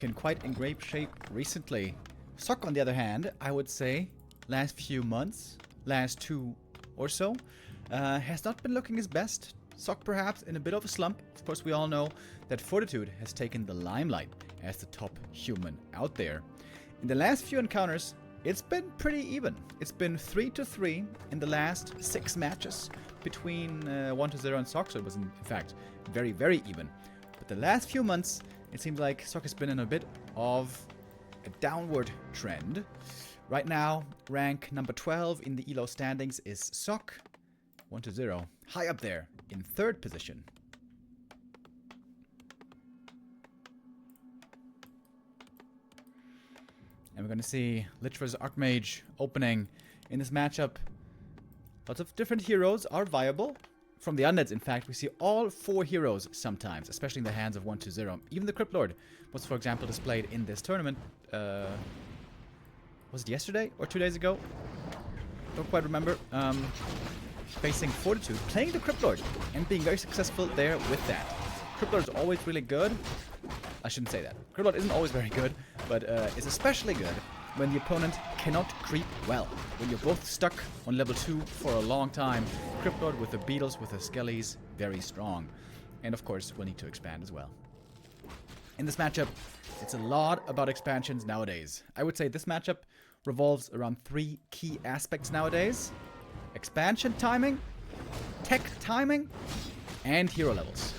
in quite in great shape recently. Sock, on the other hand, I would say, last few months, last 2 or so, has not been looking his best. Sock perhaps in a bit of a slump. Of course, we all know that Fortitude has taken the limelight as the top human out there. In the last few encounters, it's been pretty even. It's been 3-3 in the last 6 matches between 1-0 and Sock, so it was in fact very, very even. But the last few months, it seems like Sock has been in a bit of a downward trend. Right now, rank number 12 in the ELO standings is Sock, 1-0, high up there in 3rd position. And we're going to see Lich vs Archmage opening in this matchup. Lots of different heroes are viable. From the undeads, in fact, we see all 4 heroes sometimes, especially in the hands of 1-2-0. Even the Crypt Lord was, for example, displayed in this tournament. Was it yesterday or 2 days ago? Don't quite remember. Facing Fortitude, playing the Crypt Lord, and being very successful there with that. Crypt Lord is always really good. I shouldn't say that. Crypt Lord isn't always very good, but is especially good when the opponent cannot creep well. When you're both stuck on level 2 for a long time, Crypt Lord with the Beetles, with the Skellies, very strong. And of course, we'll need to expand as well. In this matchup, it's a lot about expansions nowadays. I would say this matchup revolves around 3 key aspects nowadays. Expansion timing, tech timing, and hero levels.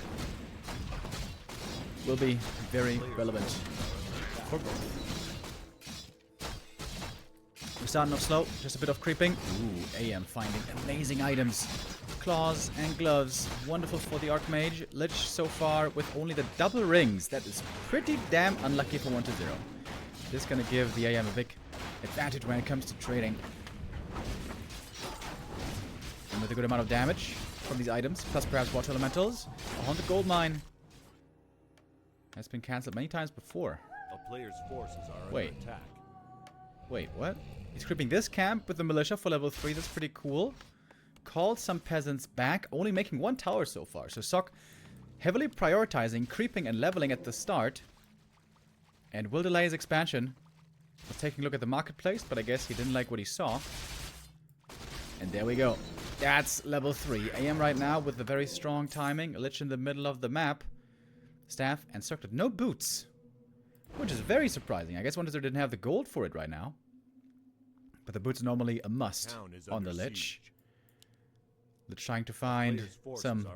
Will be very relevant for both. We're starting off slow, just a bit of creeping. Ooh, AM finding amazing items. Claws and gloves, wonderful for the Archmage. Lich so far with only the double rings. That is pretty damn unlucky for 1-0. This is gonna give the AM a big advantage when it comes to trading. And with a good amount of damage from these items, plus perhaps water elementals. A haunted gold mine has been cancelled many times before. A player's forces are under attack. Wait, what? He's creeping this camp with the militia for level 3. That's pretty cool. Called some peasants back, only making 1 tower so far. So Sock heavily prioritizing creeping and leveling at the start. And will delay his expansion. Was taking a look at the marketplace, but I guess he didn't like what he saw. And there we go. That's level 3. AM right now with the very strong timing. A Lich in the middle of the map. Staff and circlet. No boots. Which is very surprising. I guess 1-0 didn't have the gold for it right now. But the boots are normally a must on the Lich. Lich trying to find some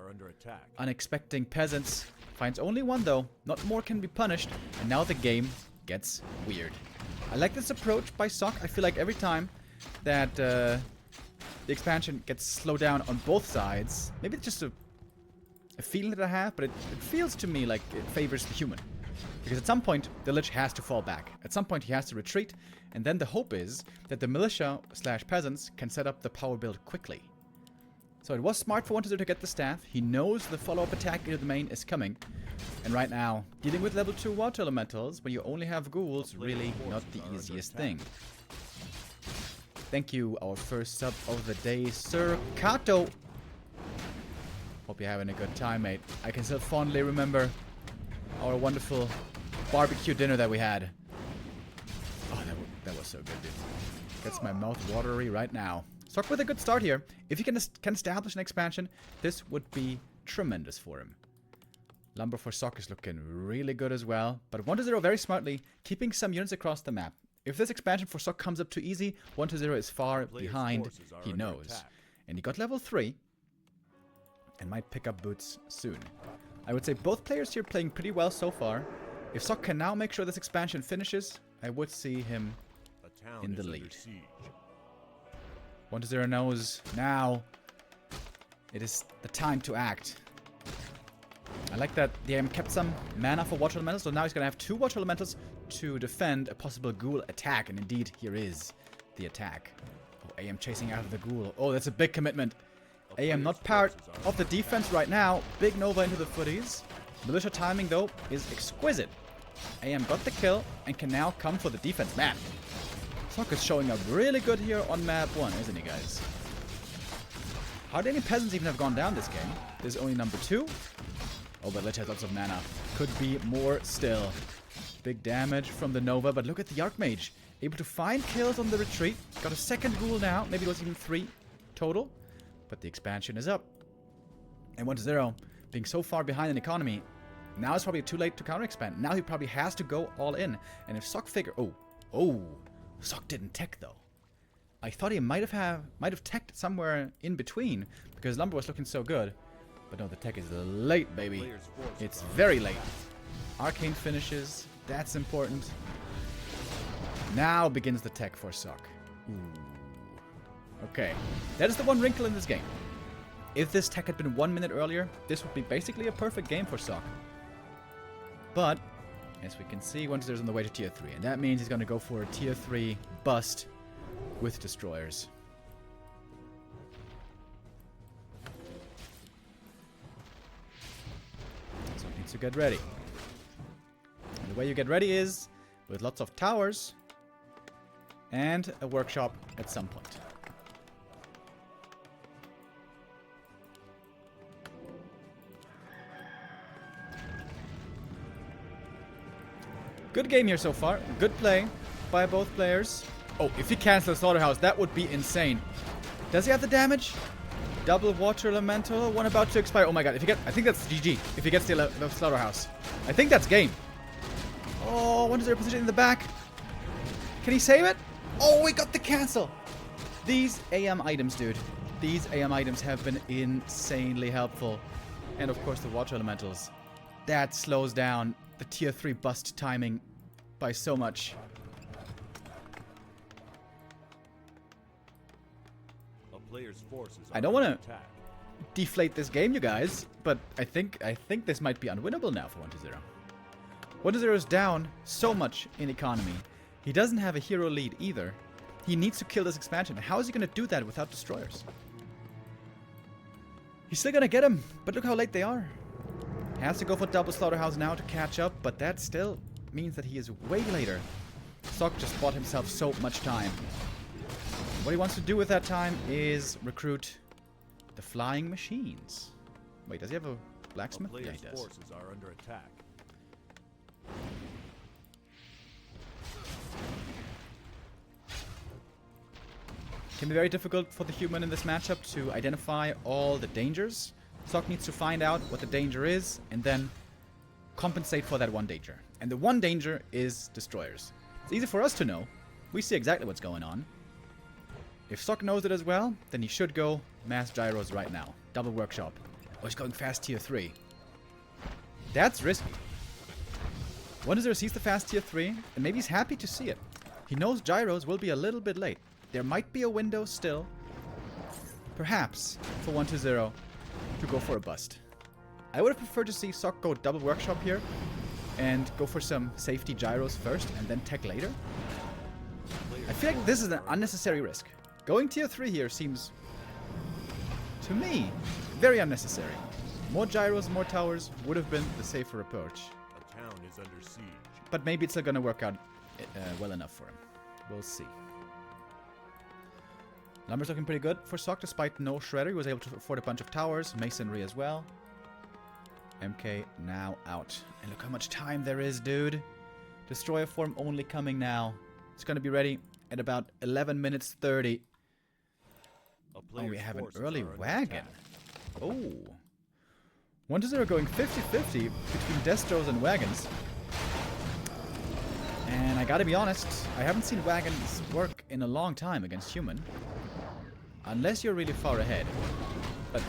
unexpected peasants. Finds only 1 though. Not more can be punished. And now the game gets weird. I like this approach by Sock. I feel like every time that the expansion gets slowed down on both sides. Maybe it's just a feeling that I have, but it feels to me like it favors the human. Because at some point, the Lich has to fall back. At some point, he has to retreat. And then the hope is that the militia/peasants can set up the power build quickly. So it was smart for 1-0 to get the staff. He knows the follow-up attack into the main is coming. And right now, dealing with level 2 water elementals when you only have ghouls, really not the easiest thing. Thank you, our first sub of the day, Sir Kato. Hope you're having a good time, mate. I can still fondly remember our wonderful barbecue dinner that we had. Oh, that was so good, dude. Gets my mouth watery right now. Sock with a good start here. If he can establish an expansion, this would be tremendous for him. Lumber for Sock is looking really good as well. But 1-0 very smartly, keeping some units across the map. If this expansion for Sock comes up too easy, 1-0 is far behind, he knows. And he got level 3. And might pick up boots soon. I would say both players here playing pretty well so far. If Sock can now make sure this expansion finishes, I would see him in the lead. 1-0 knows now it is the time to act. I like that the AM kept some mana for water elementals, so now he's going to have 2 water elementals to defend a possible ghoul attack. And indeed, here is the attack. Oh, AM chasing out of the ghoul. Oh, that's a big commitment. AM not part of the defense right now. Big Nova into the footies. Militia timing, though, is exquisite. AM got the kill and can now come for the defense. Man, Sock is showing up really good here on map 1, isn't he, guys? Hardly any peasants even have gone down this game. This is only number 2. Oh, but Lich has lots of mana. Could be more still. Big damage from the Nova, but look at the Archmage. Able to find kills on the retreat. Got a second ghoul now. Maybe it was even 3 total. But the expansion is up. And 1-0, being so far behind in economy, now it's probably too late to counter-expand. Now he probably has to go all in. And if Sock figure... Oh, Sock didn't tech though. I thought he might have teched somewhere in between, because Lumber was looking so good. But no, the tech is late, baby. It's very late. Arcane finishes. That's important. Now begins the tech for Sock. Ooh. Okay. That is the one wrinkle in this game. If this tech had been 1 minute earlier, this would be basically a perfect game for Sock. But, as we can see, 1-0's on the way to tier 3. And that means he's going to go for a tier 3 bust with destroyers. So he needs to get ready. And the way you get ready is with lots of towers and a workshop at some point. Good game here so far. Good play by both players. Oh, if he cancels Slaughterhouse, that would be insane. Does he have the damage? Double Water Elemental. One about to expire. Oh my god. If he gets, I think that's GG. If he gets the Slaughterhouse. I think that's game. Oh, 1-0 position in the back. Can he save it? Oh, we got the cancel. These AM items, dude. These AM items have been insanely helpful. And of course the Water Elementals. That slows down the tier 3 bust timing by so much. I don't want to deflate this game, you guys, but I think this might be unwinnable now for 1-0. 1-0 is down so much in economy. He doesn't have a hero lead either. He needs to kill this expansion. How is he going to do that without destroyers? He's still going to get him, but look how late they are. Has to go for double Slaughterhouse now to catch up, but that still means that he is way later. Sock just bought himself so much time. What he wants to do with that time is recruit the flying machines. Wait, does he have a blacksmith? Yeah, he does. Forces are under attack. Can be very difficult for the human in this matchup to identify all the dangers. Sock needs to find out what the danger is and then compensate for that one danger. And the one danger is destroyers. It's easy for us to know. We see exactly what's going on. If Sock knows it as well, then he should go mass gyros right now. Double workshop. Oh, he's going fast tier 3. That's risky. 1-0 sees the fast tier 3, and maybe he's happy to see it. He knows gyros will be a little bit late. There might be a window still, perhaps, for 1-0 to go for a bust. I would have preferred to see Sock go double workshop here and go for some safety gyros first and then tech later. I feel like this is an unnecessary risk. Going tier 3 here seems, to me, very unnecessary. More gyros, more towers would have been the safer approach. A town is under siege. But maybe it's still going to work out well enough for him. We'll see. Lumber's looking pretty good for Sock despite no Shredder. He was able to afford a bunch of towers, Masonry as well. MK now out. And look how much time there is, dude. Destroyer form only coming now. It's going to be ready at about 11 minutes 30. Oh, we have an early wagon. Oh. 1-0 going 50-50 between Destros and wagons. And I gotta be honest, I haven't seen wagons work in a long time against human. Unless you're really far ahead. But,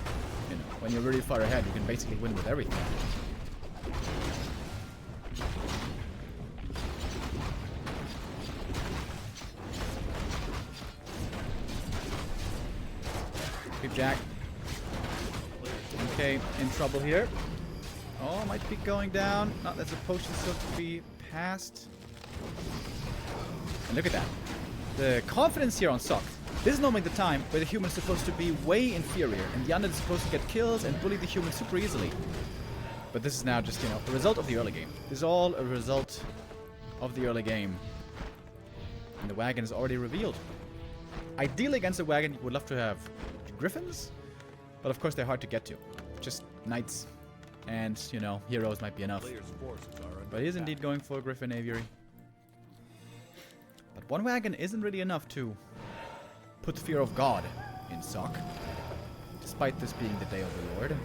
you know, when you're really far ahead, you can basically win with everything. Creep Jack. Okay, in trouble here. Oh, might be going down. No, that's a potion still to be passed. And look at that. The confidence here on Sock. This is normally the time where the human is supposed to be way inferior and the undead is supposed to get kills and bully the human super easily. But this is now just, you know, a result of the early game. This is all a result of the early game. And the wagon is already revealed. Ideally against a wagon, you would love to have griffins, but of course they're hard to get to. Just knights And, you know, heroes might be enough. Player's forces are under But he is attack. indeed going for a Griffin Aviary. But one wagon isn't really enough to put the fear of God in Sock. Despite this being the Day of the Lord.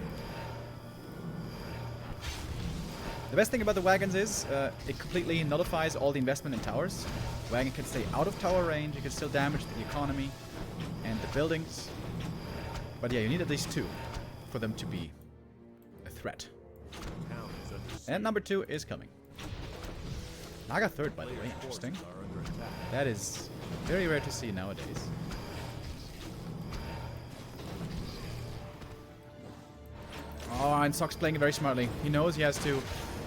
The best thing about the wagons is it completely nullifies all the investment in towers. The wagon can stay out of tower range, it can still damage the economy and the buildings. But yeah, you need at least 2 for them to be a threat. Town is under siege. And number 2 is coming. Naga third, by the way, Player's interesting. forces are under attack. That is very rare to see nowadays. Oh, and Sock's playing it very smartly. He knows he has to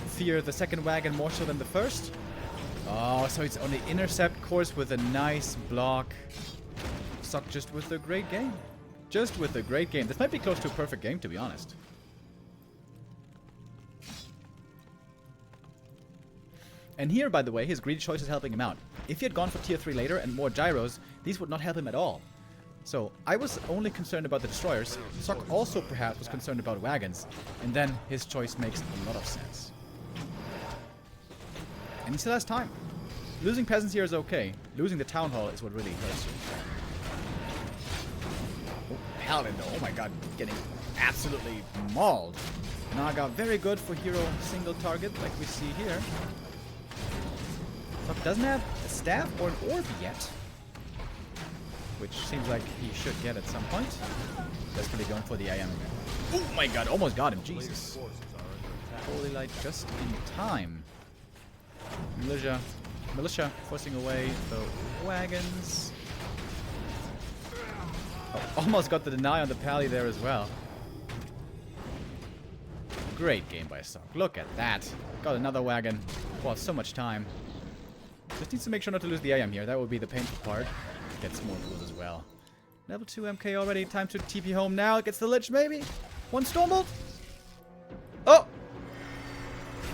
fear the second wagon more so than the first. Oh, so it's on the intercept course with a nice block. Sock just with a great game. Just with a great game. This might be close to a perfect game, to be honest. And here, by the way, his greedy choice is helping him out. If he had gone for tier 3 later and more gyros, these would not help him at all. So, I was only concerned about the destroyers. Sock also perhaps was concerned about wagons. And then his choice makes a lot of sense. And he still has time. Losing peasants here is okay. Losing the town hall is what really hurts you. Oh, Paladin though. Oh my god. Getting absolutely mauled. Naga very good for hero single target like we see here. Sock doesn't have a staff or an orb yet. Which seems like he should get at some point. Desperately going for the IM. Oh my god, almost got him, Player's Jesus. forces are under attack. Holy light just in time. Militia forcing away the wagons. Oh, almost got the deny on the pally there as well. Great game by Sock. Look at that. Got another wagon. Bought so much time. Just needs to make sure not to lose the AM here. That would be the painful part. Gets more tools as well. Level 2 MK already. Time to TP home now. Gets the Lich maybe. One Stormbolt. Oh!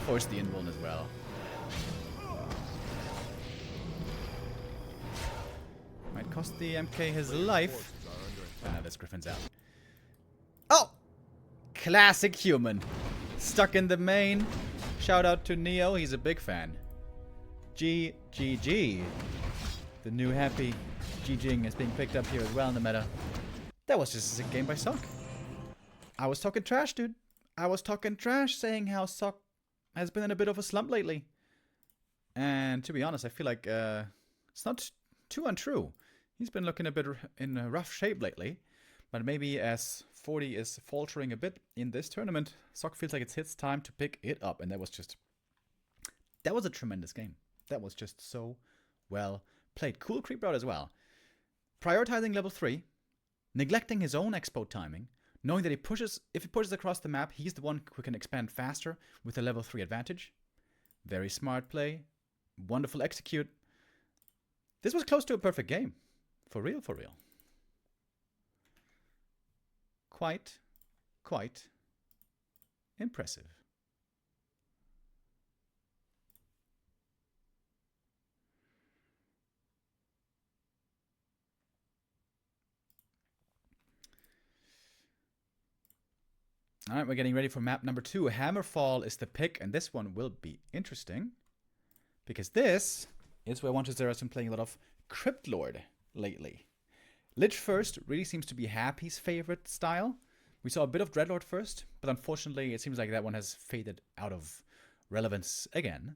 Force the invuln as well. Might cost the MK his life. Forces are under attack. Oh, now this Griffin's out. Oh! Classic human. Stuck in the main. Shout out to Neo. He's a big fan. GGG. The new happy GGing is being picked up here as well in the meta. That was just a sick game by Sock. I was talking trash, dude. I was talking trash saying how Sock has been in a bit of a slump lately. And to be honest, I feel like it's not too untrue. He's been looking a bit in a rough shape lately. But maybe as 40 is faltering a bit in this tournament, Sock feels like it's his time to pick it up. And that was a tremendous game. That was just so well played. Cool creep route as well. Prioritizing level 3, neglecting his own expo timing, knowing that if he pushes across the map, he's the one who can expand faster with a level 3 advantage. Very smart play. Wonderful execute. This was close to a perfect game. For real, for real. Quite impressive. Alright, we're getting ready for map number 2. Hammerfall is the pick, and this one will be interesting. Because this is where 120 has been playing a lot of Crypt Lord lately. Lich first really seems to be Happy's favorite style. We saw a bit of Dreadlord first, but unfortunately it seems like that one has faded out of relevance again.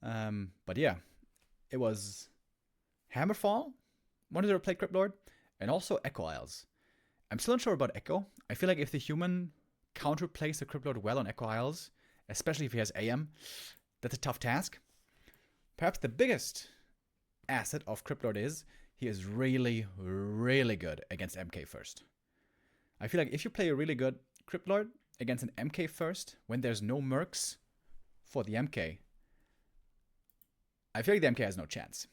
But yeah, it was Hammerfall, 120 played Crypt Lord, and also Echo Isles. I'm still unsure about Echo. I feel like if the human counterplays the Crypt Lord well on Echo Isles, especially if he has AM, that's a tough task. Perhaps the biggest asset of Crypt Lord is he is really, really good against MK first. I feel like if you play a really good Crypt Lord against an MK first, when there's no mercs for the MK, I feel like the MK has no chance.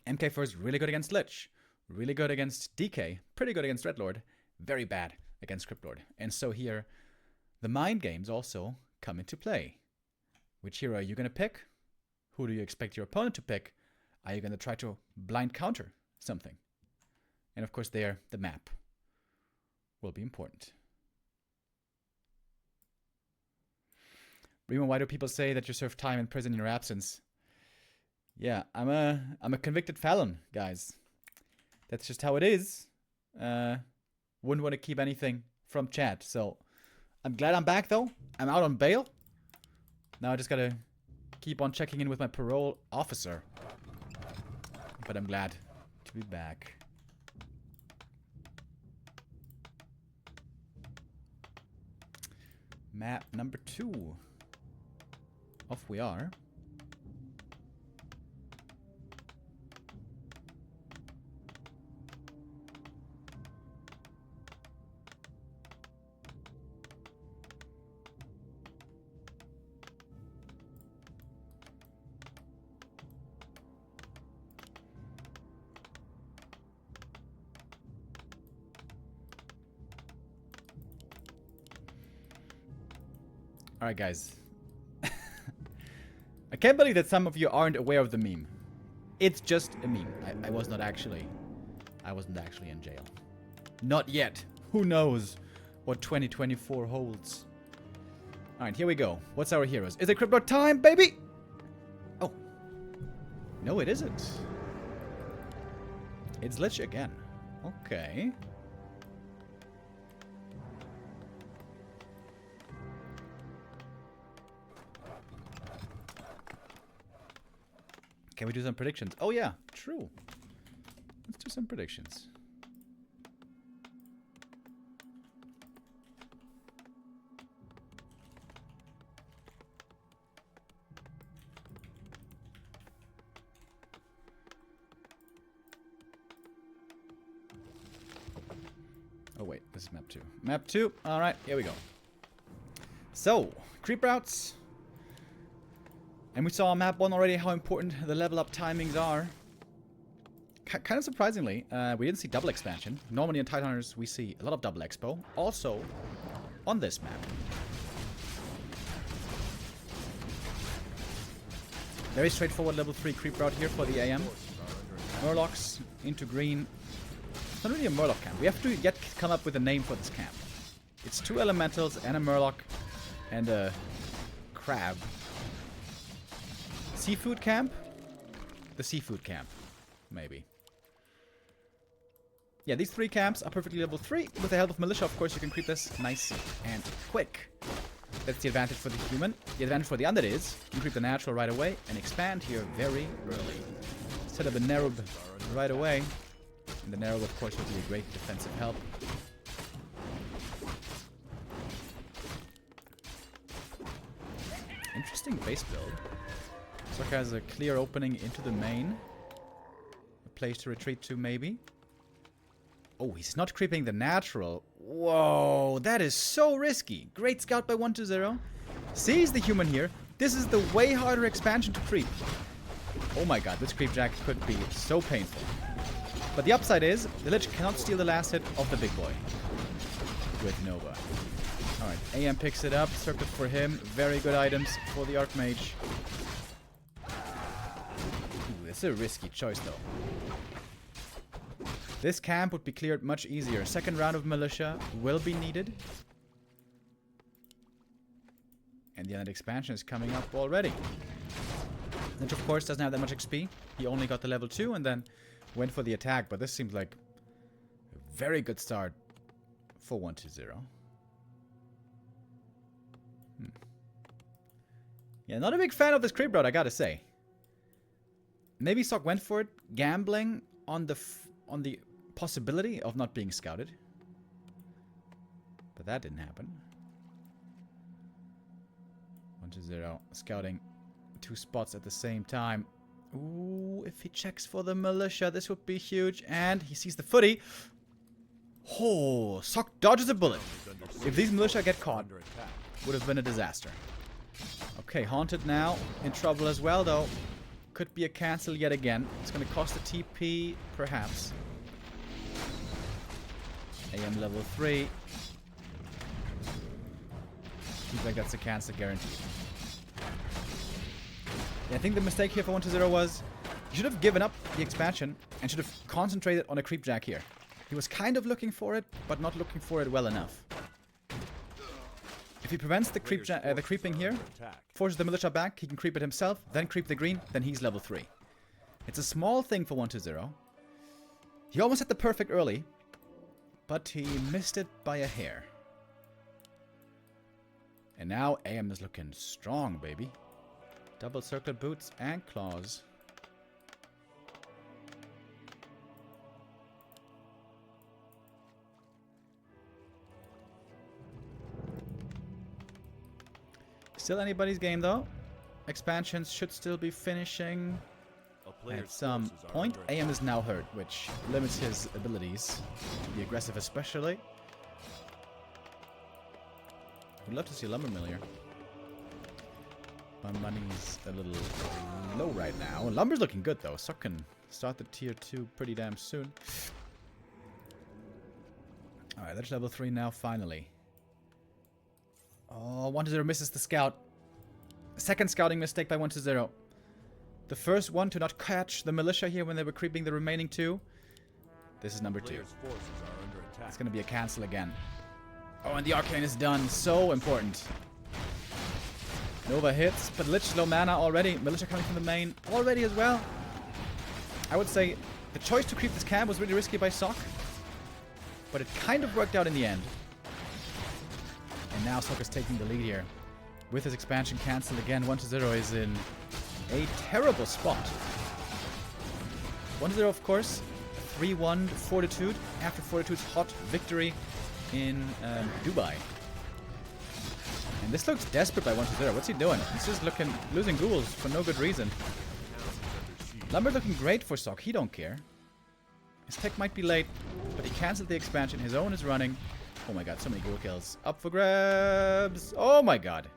MK first, really good against Lich, really good against DK, pretty good against Dreadlord, very bad against Crypt Lord. And so here, the mind games also come into play. Which hero are you going to pick? Who do you expect your opponent to pick? Are you going to try to blind counter something? And of course there, the map will be important. Remo, why do people say that you serve time in prison in your absence? Yeah, I'm a convicted felon, guys. That's just how it is. Wouldn't want to keep anything from chat, so I'm glad I'm back though. I'm out on bail. Now I just gotta keep on checking in with my parole officer. But I'm glad to be back. Map number 2. Off we are. Alright, guys. I can't believe that some of you aren't aware of the meme. It's just a meme. I wasn't actually in jail. Not yet. Who knows what 2024 holds. Alright, here we go. What's our heroes? Is it crypto time, baby? Oh. No, it isn't. It's Lich again. Okay. Can we do some predictions? Oh yeah, true. Let's do some predictions. Oh wait, this is map 2. Map 2, alright, here we go. So, creep routes. And we saw on map 1 already how important the level up timings are. Kind of surprisingly, we didn't see double expansion. Normally in Titanhunters we see a lot of double expo. Also, on this map. Very straightforward level 3 creep route here for the AM. Murlocs into green. It's not really a Murloc camp. We have to yet come up with a name for this camp. It's 2 elementals and a Murloc and a crab. Seafood camp? The seafood camp. Maybe. Yeah, these 3 camps are perfectly level 3. With the help of militia, of course, you can creep this nice and quick. That's the advantage for the human. The advantage for the undead is you can creep the natural right away and expand here very early. Set up a Nerub right away. And the Nerub, of course, will be a great defensive help. Interesting base build. Sokka has a clear opening into the main. A place to retreat to, maybe. Oh, he's not creeping the natural. Whoa, that is so risky. Great scout by 120. Sees the human here. This is the way harder expansion to creep. Oh my god, this creep jack could be so painful. But the upside is, the Lich cannot steal the last hit of the big boy. With Nova. Alright, AM picks it up. Circuit for him. Very good items for the Archmage. It's a risky choice, though. This camp would be cleared much easier. Second round of militia will be needed. And the undead expansion is coming up already. Which, of course, doesn't have that much XP. He only got the level 2 and then went for the attack. But this seems like a very good start for 120. Yeah, not a big fan of this creep route, I gotta say. Maybe Sok went for it, gambling on the possibility of not being scouted. But that didn't happen. 120, scouting 2 spots at the same time. Ooh, if he checks for the militia, this would be huge. And he sees the footy. Oh, Sok dodges a bullet. If these militia get caught, would have been a disaster. Okay, Haunted now in trouble as well, though. Could be a cancel yet again. It's going to cost a TP, perhaps. AM level 3. Seems like that's a cancel guaranteed. Yeah, I think the mistake here for 120 was he should have given up the expansion and should have concentrated on a creep jack here. He was kind of looking for it, but not looking for it well enough. If he prevents the creeping here, forces the militia back, he can creep it himself, then creep the green, then he's level 3. It's a small thing for 120. He almost had the perfect early, but he missed it by a hair. And now AM is looking strong, baby. Double circle boots and claws. Still anybody's game though. Expansions should still be finishing at some point. AM is now hurt, which limits his abilities to be aggressive especially. Would love to see a lumber mill here. My money's a little low right now. Lumber's looking good though, so I can start the tier 2 pretty damn soon. Alright, that's level 3 now finally. Oh, 120 misses the scout. Second scouting mistake by 120. The first one to not catch the militia here when they were creeping the remaining 2. This is number 2. It's gonna be a cancel again. Oh, and the arcane is done. So important. Nova hits, but Lich low mana already. Militia coming from the main already as well. I would say the choice to creep this camp was really risky by Sok, but it kind of worked out in the end. And now Sok is taking the lead here. With his expansion cancelled again, 120 is in a terrible spot. 120, of course, 3-1 Fortitude after Fortitude's hot victory in Doubi. And this looks desperate by 120. What's he doing? He's just losing ghouls for no good reason. Lumber looking great for Sok. He don't care. His tech might be late, but he cancelled the expansion. His own is running. Oh my god, so many ghoul kills. Up for grabs. Oh my god.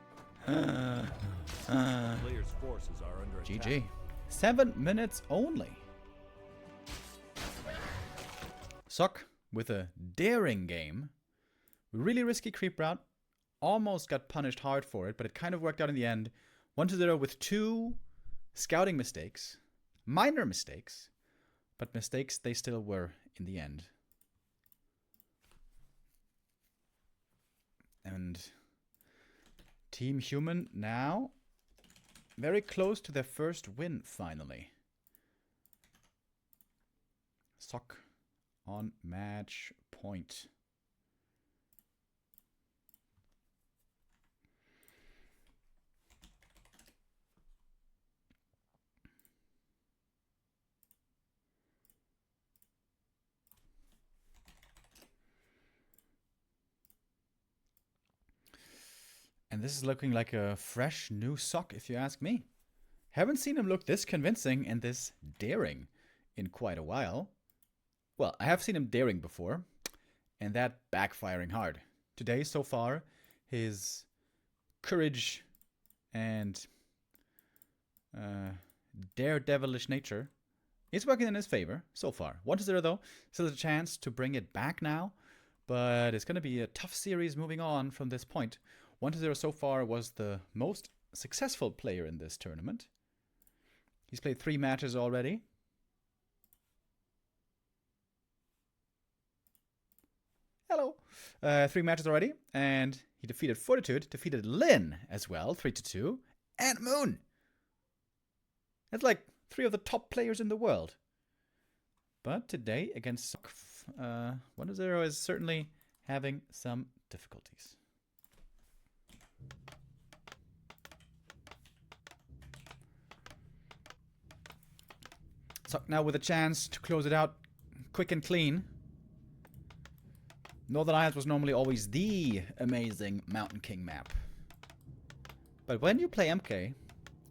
GG. 7 minutes only. Sok with a daring game. Really risky creep route. Almost got punished hard for it, but it kind of worked out in the end. 120 with 2 scouting mistakes. Minor mistakes, but mistakes they still were in the end. And Team Human now very close to their first win finally. Sok on match point. And this is looking like a fresh new Sok, if you ask me. Haven't seen him look this convincing and this daring in quite a while. Well, I have seen him daring before, and that backfiring hard. Today, so far, his courage and daredevilish nature is working in his favor so far. 1-0 though, still has a chance to bring it back now, but it's going to be a tough series moving on from this point. 1-0 so far was the most successful player in this tournament. He's played 3 matches already. Hello. 3 matches already, and he defeated Fortitude, defeated Lin as well, 3-2, and Moon. That's like 3 of the top players in the world. But today against Sok, 1-0 is certainly having some difficulties. Sok now with a chance to close it out quick and clean. Northern Isles was normally always the amazing Mountain King map. But when you play MK,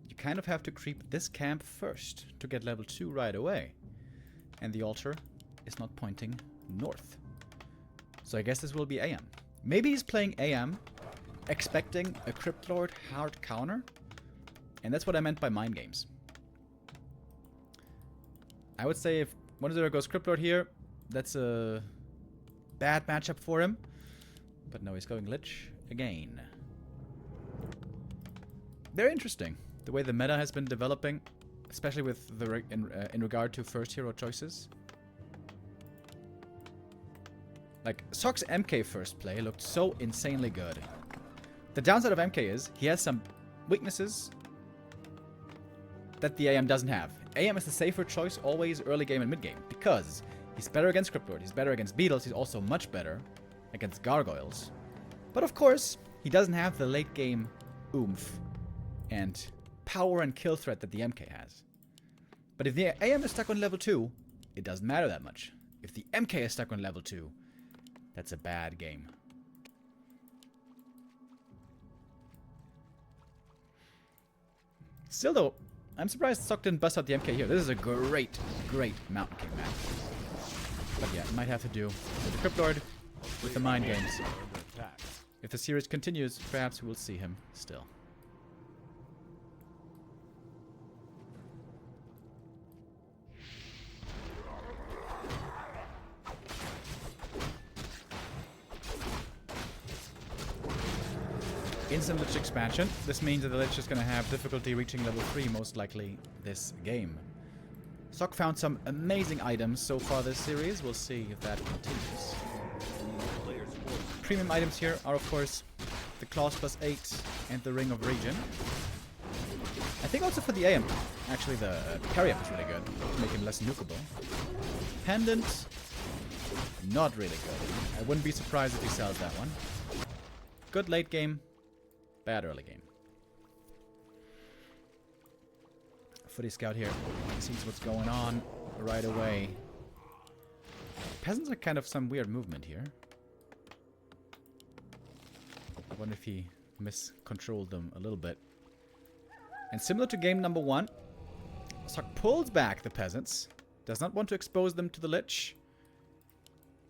you kind of have to creep this camp first to get level 2 right away. And the altar is not pointing north. So I guess this will be AM. Maybe he's playing AM, expecting a Crypt Lord hard counter. And that's what I meant by mind games. I would say if 1-0 goes Crypt Lord here, that's a bad matchup for him. But no, he's going Lich again. Very interesting, the way the meta has been developing, especially with the in regard to first hero choices. Like, Sok's MK first play looked so insanely good. The downside of MK is he has some weaknesses that the AM doesn't have. AM is the safer choice always early game and mid game because he's better against Crypt Lord, he's better against Beetles, he's also much better against Gargoyles. But of course, he doesn't have the late game oomph and power and kill threat that the MK has. But if the AM is stuck on level 2, it doesn't matter that much. If the MK is stuck on level 2, that's a bad game. Still though, I'm surprised Sock didn't bust out the MK here. This is a great, great Mountain King map. But yeah, it might have to do with the Crypt Lord, with the mind games. If the series continues, perhaps we will see him still. Instant Lich expansion. This means that the Lich is going to have difficulty reaching level 3 most likely this game. Sock found some amazing items so far this series. We'll see if that continues. Premium items here are of course the Claws +8 and the Ring of Regen. I think also for the AM, actually the carry up is really good to make him less nukeable. Pendant, not really good. I wouldn't be surprised if he sells that one. Good late game. Bad early game. Footy Scout here sees what's going on right away. Peasants are kind of some weird movement here. I wonder if he miscontrolled them a little bit. And similar to game number 1, Sock pulls back the peasants. Does not want to expose them to the Lich.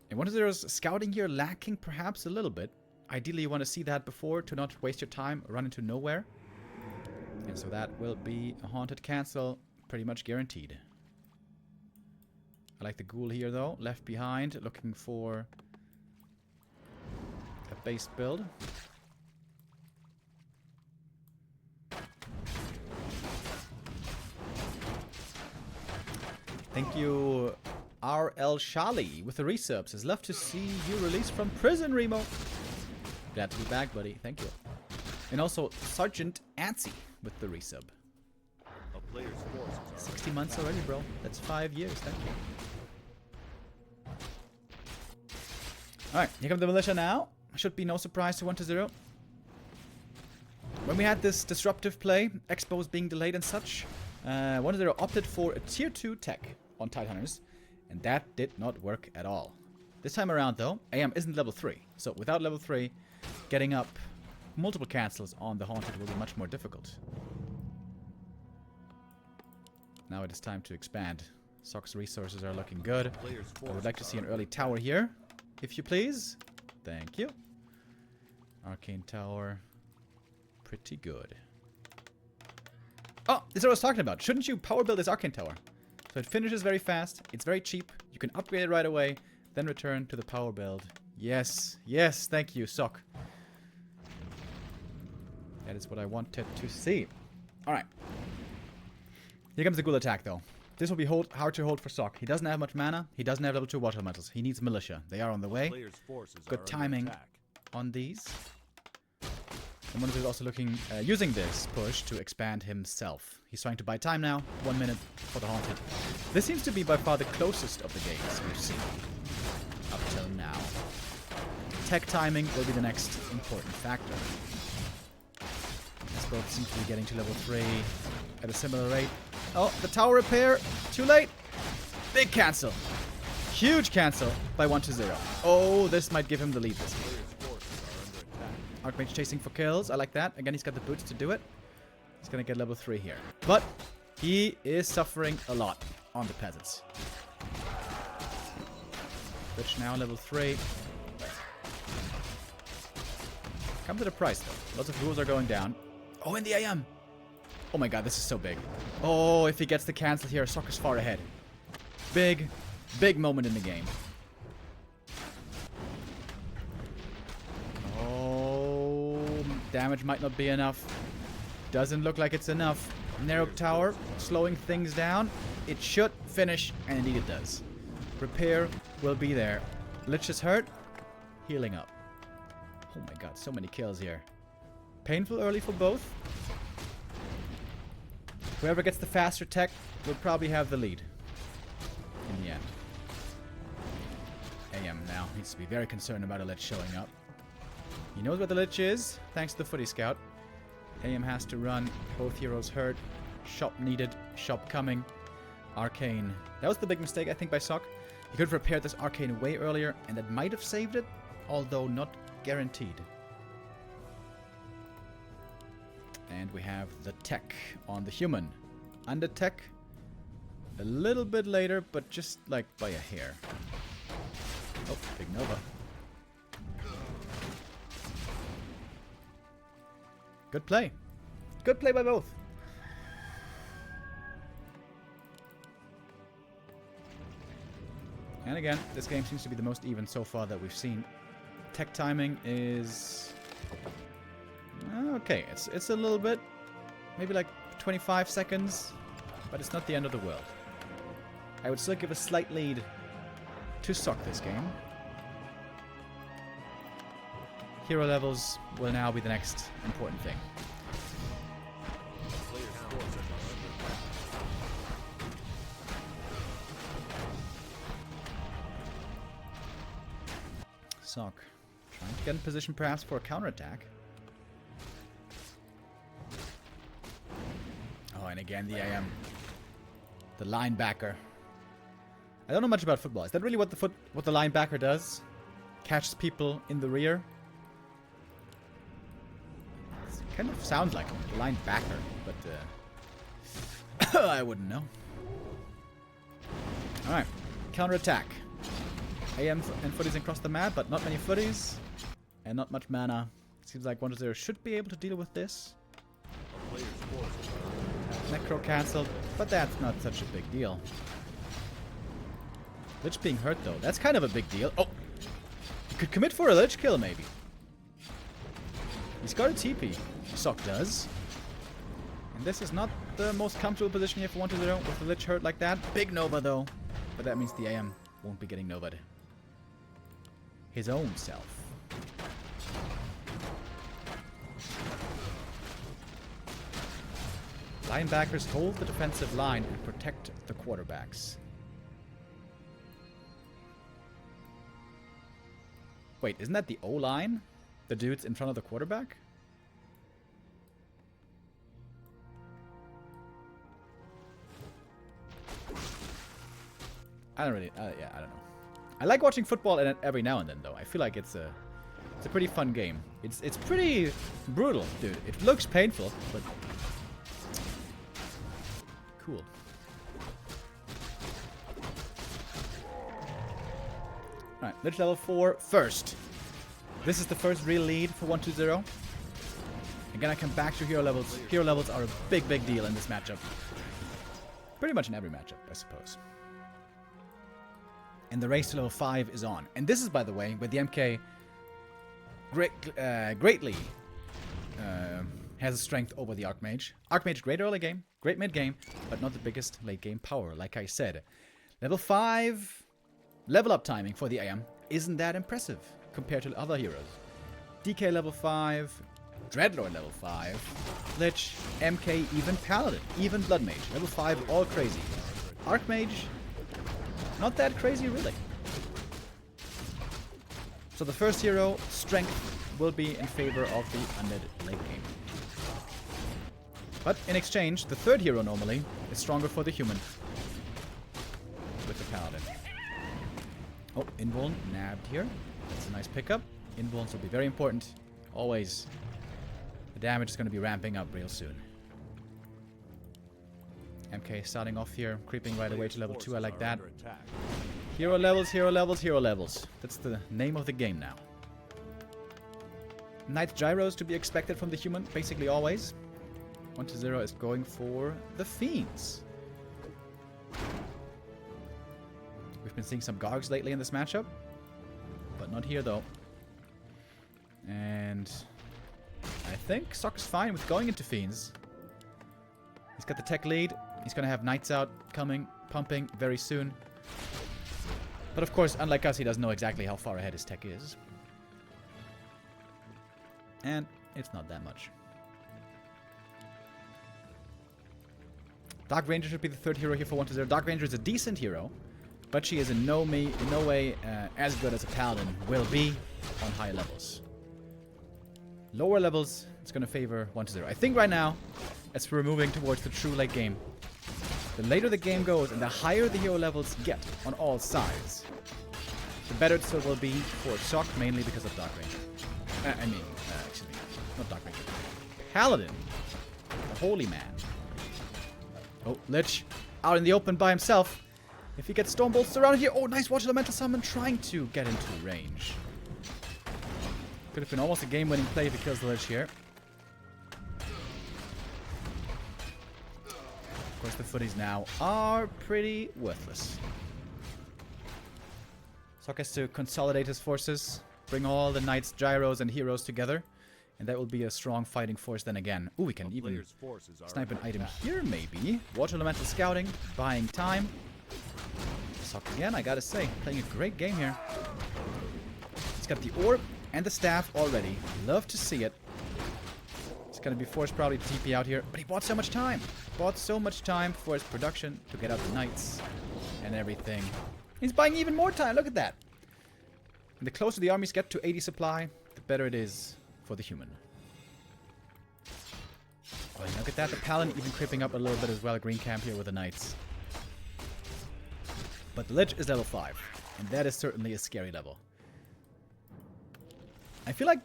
And 1-0's scouting here lacking perhaps a little bit. Ideally, you want to see that before to not waste your time, run into nowhere. And so that will be a haunted cancel, pretty much guaranteed. I like the ghoul here, though. Left behind, looking for a base build. Thank you, RL Shali, with the resubs. Has love to see you released from prison, Remo. Glad to be back, buddy. Thank you. And also, Sergeant Antsy with the resub. 60 months already, bro. That's 5 years. Thank you. Alright, here comes the militia now. Should be no surprise to 1-0. When we had this disruptive play, expos being delayed and such, 1-0 opted for a tier 2 tech on Tidehunters, and that did not work at all. This time around, though, AM isn't level 3. So without level 3, getting up multiple cancels on the Haunted will be much more difficult. Now it is time to expand. Sock's resources are looking good. I would like to see an early tower here, if you please. Thank you. Arcane tower. Pretty good. Oh, this is what I was talking about. Shouldn't you power build this Arcane tower? So it finishes very fast. It's very cheap. You can upgrade it right away. Then return to the power build. Yes. Yes. Thank you, Sock. That is what I wanted to see. Alright. Here comes the ghoul attack, though. This will be hard to hold for Sock. He doesn't have much mana. He doesn't have level 2 water elementals. He needs militia. They are on the way. Good timing on these. And one is also looking, using this push to expand himself. He's trying to buy time now. 1 minute for the Haunted. This seems to be by far the closest of the games we've seen up till now. Tech timing will be the next important factor. As both seem to be getting to level 3 at a similar rate. Oh, the tower repair. Too late. Big cancel. Huge cancel by 1-0. Oh, this might give him the lead this game. Archmage chasing for kills. I like that. Again, he's got the boots to do it. He's going to get level 3 here. But he is suffering a lot on the peasants. Which now level 3. Comes at a price, though. Lots of rules are going down. Oh, in the AM. Oh my god, this is so big. Oh, if he gets the cancel here, Sock is far ahead. Big, big moment in the game. Oh, damage might not be enough. Doesn't look like it's enough. Narrow tower, slowing things down. It should finish, and indeed it does. Repair will be there. Lich is hurt. Healing up. Oh my god, so many kills here. Painful early for both. Whoever gets the faster tech will probably have the lead in the end. AM now needs to be very concerned about a Lich showing up. He knows what the Lich is, thanks to the Footy Scout. AM has to run. Both heroes hurt. Shop needed. Shop coming. Arcane. That was the big mistake, I think, by Sock. He could have repaired this Arcane way earlier, and that might have saved it, although not guaranteed. And we have the tech on the human. Under tech, a little bit later, but just like by a hair. Oh, big Nova. Good play. Good play by both. And again, this game seems to be the most even so far that we've seen. Tech timing is... okay, it's a little bit, maybe like 25 seconds, but it's not the end of the world. I would still give a slight lead to Sock this game. Hero levels will now be the next important thing. Sock trying to get in position perhaps for a counterattack. Oh, and again the AM. The linebacker. I don't know much about football. Is that really what the linebacker does? Catches people in the rear? It kind of sounds like a linebacker, but I wouldn't know. Alright, counterattack. AM and footies across the map, but not many footies. And not much mana. Seems like 1-0 should be able to deal with this. Necro cancelled, but that's not such a big deal. Lich being hurt though, that's kind of a big deal. Oh! He could commit for a Lich kill maybe. He's got a TP. Sock does. And this is not the most comfortable position here for 1-0 with the Lich hurt like that. Big Nova though. But that means the AM won't be getting Nova'd. His own self. Linebackers hold the defensive line and protect the quarterbacks. Wait, isn't that the O-line? The dudes in front of the quarterback? I don't really, yeah, I don't know. I like watching football in it every now and then, though. I feel like it's a pretty fun game. It's pretty brutal, dude. It looks painful, but cool. Alright, Lich level 4 first. This is the first real lead for 1-0. Again, I come back to hero levels. Hero levels are a big, big deal in this matchup. Pretty much in every matchup, I suppose. And the race to level 5 is on. And this is, by the way, where the MK greatly has a strength over the Archmage. Archmage, great early game, great mid game, but not the biggest late game power, like I said. Level 5 level up timing for the AM isn't that impressive compared to other heroes. DK level 5, Dreadlord level 5, Lich, MK, even Paladin, even Blood Mage. Level 5, all crazy. Archmage, not that crazy, really. So the first hero, strength, will be in favor of the undead late game. But in exchange, the third hero normally is stronger for the human. With the Paladin. Oh, Invuln nabbed here. That's a nice pickup. Invulns will be very important. Always. The damage is going to be ramping up real soon. MK starting off here, creeping right away to level 2. I like that. Hero levels, hero levels, hero levels. That's the name of the game now. Knight gyros to be expected from the human, basically always. 1-0 is going for the Fiends. We've been seeing some Gargs lately in this matchup, but not here though. And I think Sock's fine with going into Fiends. He's got the tech lead. He's going to have Knights out coming, pumping very soon. But of course, unlike us, he doesn't know exactly how far ahead his tech is. And it's not that much. Dark Ranger should be the third hero here for 1-0. Dark Ranger is a decent hero, but she is in no way as good as a Paladin will be on higher levels. Lower levels, it's going to favor 1-0. I think right now, as we're moving towards the true late game, the later the game goes and the higher the hero levels get on all sides, the better it still will be for Sock, mainly because of Dark Ranger. Excuse me, not Dark Ranger. Paladin, the holy man. Oh, Lich, out in the open by himself. If he gets Stormbolts around here, oh, nice Watch Elemental Summon, trying to get into range. Could have been almost a game-winning play if he kills the Lich here. Of course, the footies now are pretty worthless. Sock has to consolidate his forces, bring all the knights, gyros, and heroes together, and that will be a strong fighting force then again. Ooh, we can even snipe an item here, maybe. Water Elemental Scouting, buying time. Sock again, I gotta say, playing a great game here. He's got the orb and the staff already. Love to see it. He's gonna be forced probably to TP out here, but he bought so much time. Bought so much time for his production to get out the knights and everything. He's buying even more time, look at that. And the closer the armies get to 80 supply, the better it is for the human. Oh, and look at that, the Paladin even creeping up a little bit as well. Green camp here with the knights. But the Lich is level 5, and that is certainly a scary level. I feel like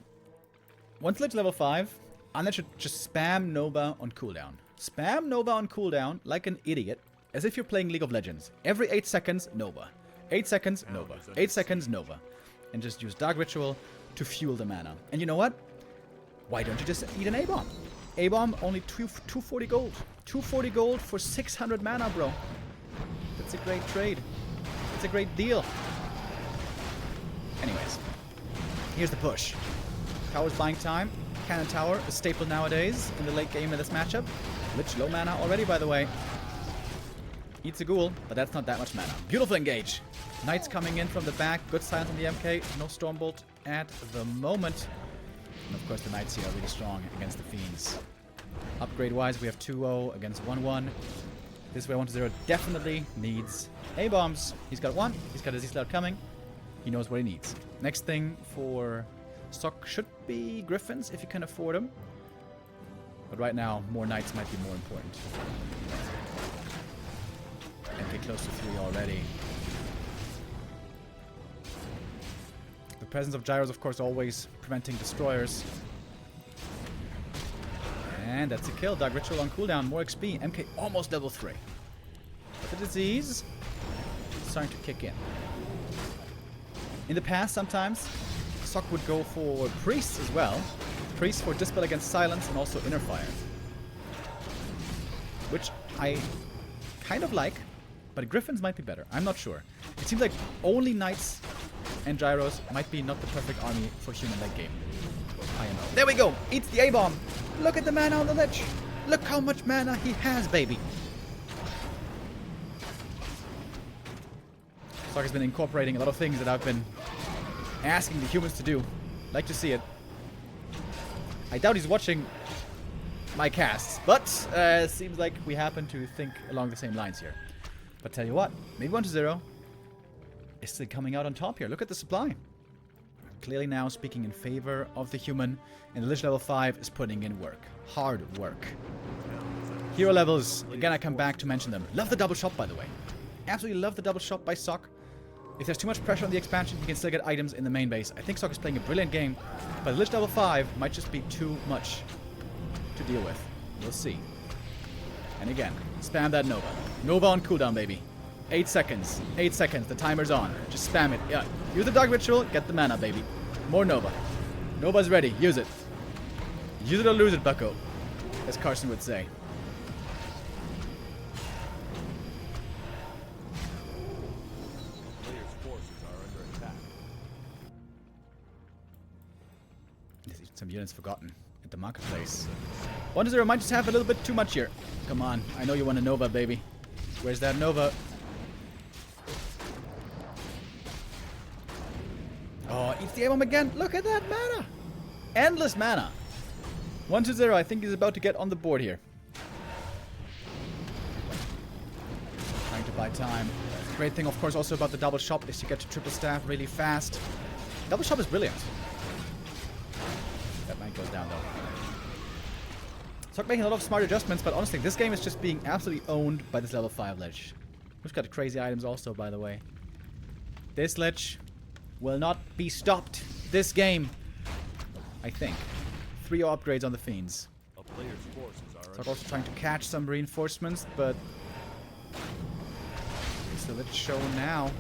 once Lich level 5, Unlet should just spam Nova on cooldown. Spam Nova on cooldown like an idiot, as if you're playing League of Legends. Every 8 seconds, Nova. 8 seconds, Nova. 8 seconds, Nova. And just use Dark Ritual to fuel the mana. And you know what? Why don't you just eat an A-Bomb? A-Bomb, only 240 gold. 240 gold for 600 mana, bro. That's a great trade. It's a great deal. Anyways, here's the push. Tower's buying time. Cannon Tower, a staple nowadays in the late game in this matchup. Lich low mana already, by the way. Eats a ghoul, but that's not that much mana. Beautiful engage. Knights coming in from the back. Good silence on the MK. No Stormbolt at the moment. And of course the Knights here are really strong against the Fiends. Upgrade-wise, we have 2-0 against 1-1. This way 1-0 definitely needs A-Bombs. He's got one. He's got a Z-Slot coming. He knows what he needs. Next thing for Sock should be Griffins, if you can afford them. But right now, more Knights might be more important. And get close to 3 already. The presence of gyros, of course, always preventing destroyers. And that's a kill. Dark Ritual on cooldown. More XP. MK almost level 3. But the disease is starting to kick in. In the past, sometimes, Sock would go for Priests as well. Priests for Dispel against Silence and also Inner Fire. Which I kind of like, but Griffins might be better. I'm not sure. It seems like only Knights and Gyros might be not the perfect army for human late game. I don't know. There we go! Eats the A-Bomb! Look at the mana on the Lich! Look how much mana he has, baby! Sock has been incorporating a lot of things that I've been asking the humans to do. Like to see it. I doubt he's watching my casts, but seems like we happen to think along the same lines here. But tell you what, maybe 1-0 is still coming out on top here. Look at the supply. Clearly now speaking in favor of the human, and the Lich level 5 is putting in work. Hard work. Hero levels, again I come back to mention them. Love the double shot, by the way. Absolutely love the double shot by Sock. If there's too much pressure on the expansion, he can still get items in the main base. I think Sock is playing a brilliant game, but Lich level 5 might just be too much to deal with. We'll see. And again, spam that Nova. Nova on cooldown, baby. 8 seconds. 8 seconds. The timer's on. Just spam it. Yeah. Use the Dark Ritual. Get the mana, baby. More Nova. Nova's ready. Use it. Use it or lose it, bucko. As Carson would say. Some units forgotten at the marketplace. 1-0 might just have a little bit too much here. Come on. I know you want a Nova, baby. Where's that Nova? Oh, eats the A-Bomb again. Look at that mana. Endless mana. 1-0. I think he's about to get on the board here. buy time. Great thing, of course, also about the double shop is you get to triple staff really fast. Double shop is brilliant. That might go down, though. So I'm making a lot of smart adjustments, but honestly, this game is just being absolutely owned by this level 5 ledge. Which got crazy items also, by the way. This ledge will not be stopped this game. I think. 3 upgrades on the Fiends. A player's forces are So I'm also trying to catch some reinforcements, but so let's show now.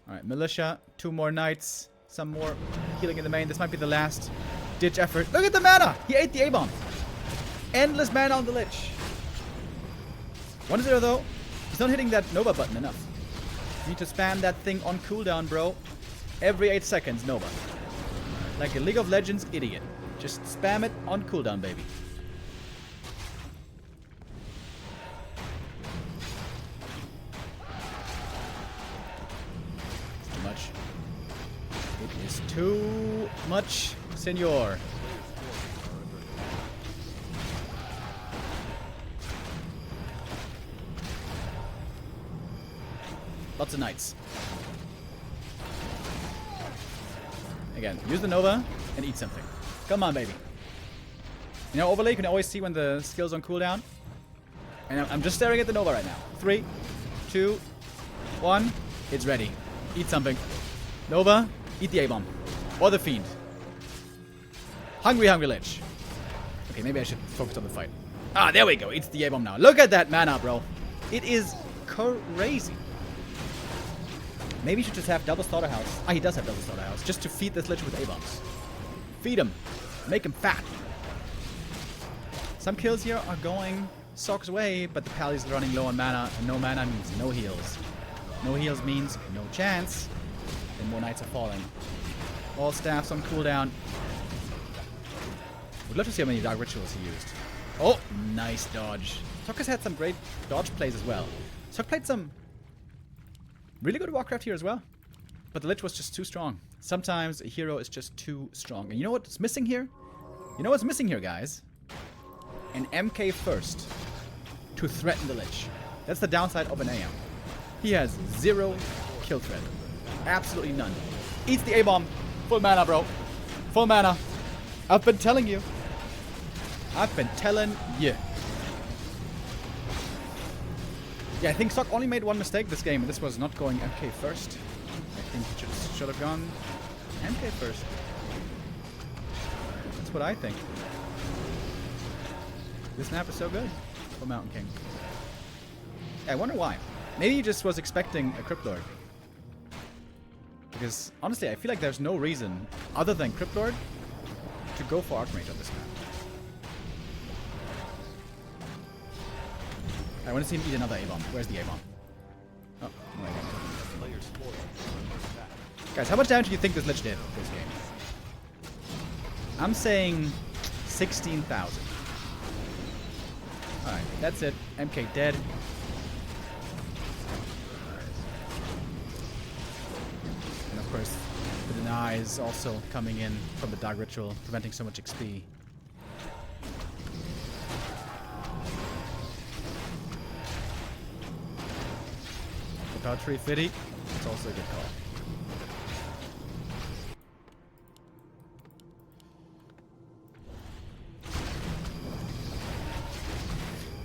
Alright, Militia, 2 more Knights, some more healing in the main. This might be the last ditch effort. Look at the mana! He ate the A-bomb. Endless mana on the Lich. 1-0 though. He's not hitting that Nova button enough. You need to spam that thing on cooldown, bro. Every 8 seconds, Nova. Like a League of Legends idiot. Just spam it on cooldown, baby. Too much. It is too much, senor. Lots of Knights. Again, use the Nova and eat something. Come on, baby. You know, overlay, you can always see when the skill's on cooldown. And I'm just staring at the Nova right now. 3, 2, 1. It's ready. Eat something. Nova, eat the A-bomb. Or the Fiend. Hungry, hungry Lich. Okay, maybe I should focus on the fight. Ah, there we go. Eats the A-bomb now. Look at that mana, bro. It is crazy. Maybe he should just have double slaughterhouse. Ah, he does have double slaughterhouse. Just to feed this Lich with A-bombs. Feed him. Make him fat. Some kills here are going Sock's way, but the Pally's running low on mana, and no mana means no heals. No heals means no chance, and more Knights are falling. All staffs on cooldown. Would love to see how many Dark Rituals he used. Oh, nice dodge. Sock has had some great dodge plays as well. Sock played some really good Warcraft here as well. But the Lich was just too strong. Sometimes a hero is just too strong. And you know what's missing here? You know what's missing here, guys? An MK first to threaten the Lich. That's the downside of an AM. He has 0 kill threat. Absolutely none. Eats the A-bomb. Full mana, bro. Full mana. I've been telling you. I've been telling you. Yeah, I think Sock only made one mistake this game, and this was not going MK first. I think he just should have gone MK first. That's what I think. This map is so good for Mountain King. Yeah, I wonder why. Maybe he just was expecting a Crypt Lord. Because, honestly, I feel like there's no reason, other than Crypt Lord, to go for Archmage on this map. I want to see him eat another A-bomb. Where's the A-bomb? Oh, no A-bomb. Guys, how much damage do you think this Lich did this game? I'm saying 16,000. Alright, that's it. MK dead. And of course, the deny is also coming in from the Dark Ritual, preventing so much XP. About 350. It's also a good call.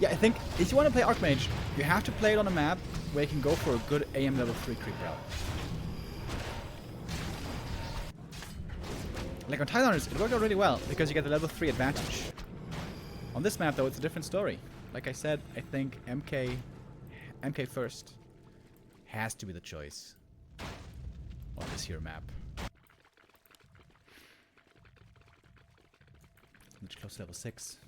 Yeah, I think if you want to play Archmage, you have to play it on a map where you can go for a good AM level 3 creep route. Like on Tythoners, it worked out really well because you get the level 3 advantage. On this map, though, it's a different story. Like I said, I think MK first has to be the choice on this here map. Which close to level 6.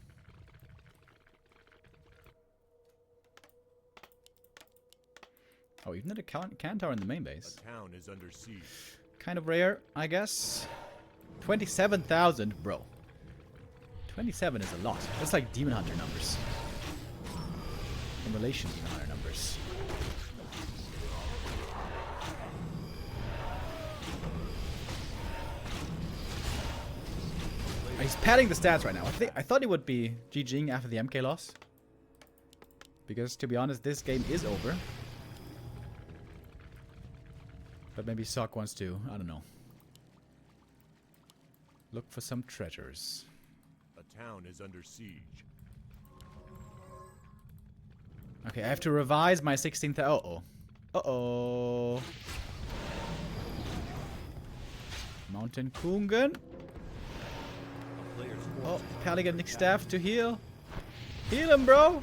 Oh, even at a can tower in the main base. A town is under siege. Kind of rare, I guess. 27,000, bro. 27 is a lot. That's like Demon Hunter numbers. In relation to Demon Hunter numbers. He's padding the stats right now. I thought he would be GGing after the MK loss. Because, to be honest, this game is over. But maybe Sock wants to. I don't know. Look for some treasures. A town is under siege. Okay, I have to revise my 16th. Uh-oh. Uh-oh. Mountain Kungan. Oh, Pally getting staff to heal. Heal him, bro.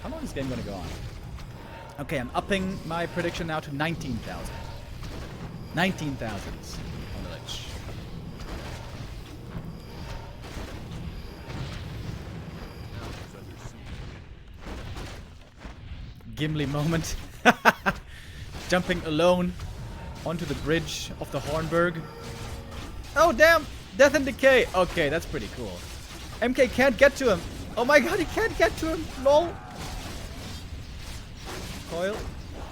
How long is this game gonna go on? Okay, I'm upping my prediction now to 19,000. 19,000 on the ledge. Gimli moment. Jumping alone onto the bridge of the Hornburg. Oh, damn! Death and Decay! Okay, that's pretty cool. MK can't get to him. Oh my god, he can't get to him. LOL. Coil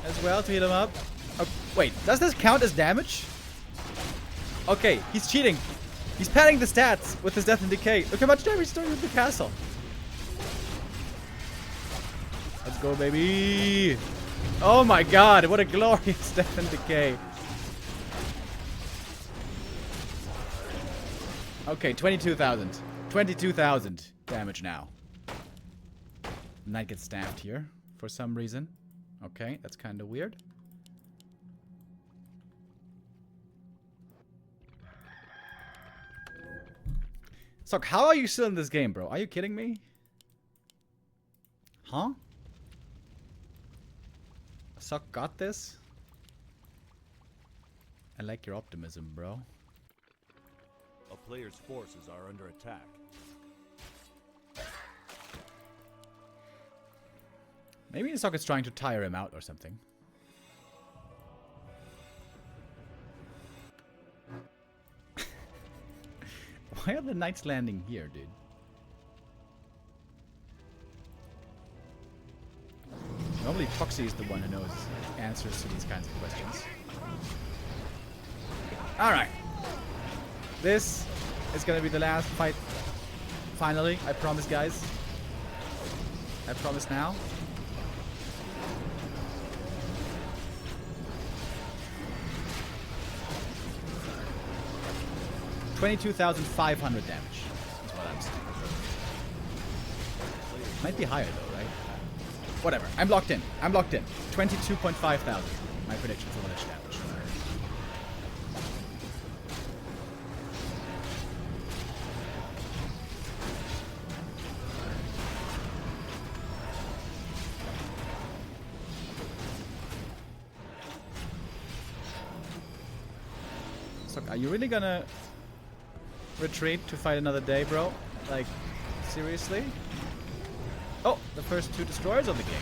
as well to heal him up. Oh, wait, does this count as damage? Okay, he's cheating. He's padding the stats with his Death and Decay. Look how much damage he's doing with the castle. Let's go, baby. Oh my god, what a glorious Death and Decay. Okay, 22,000. 22,000 damage now. Knight gets stabbed here for some reason. Okay, that's kind of weird. So, how are you still in this game, bro? Are you kidding me? Huh? Suck got this? I like your optimism, bro. A player's forces are under attack. Maybe Sock is trying to tire him out or something. Why are the knights landing here, dude? Normally Foxy is the one who knows answers to these kinds of questions. Alright. This is gonna be the last fight. Finally, I promise, guys. I promise now. $22,500 damage is what I'm saying. Might be higher though, right? Whatever. I'm locked in. I'm locked in. 22,500. My prediction for ledge damage. So, are you really gonna retreat to fight another day, bro? Like, seriously? Oh, the first two destroyers of the game.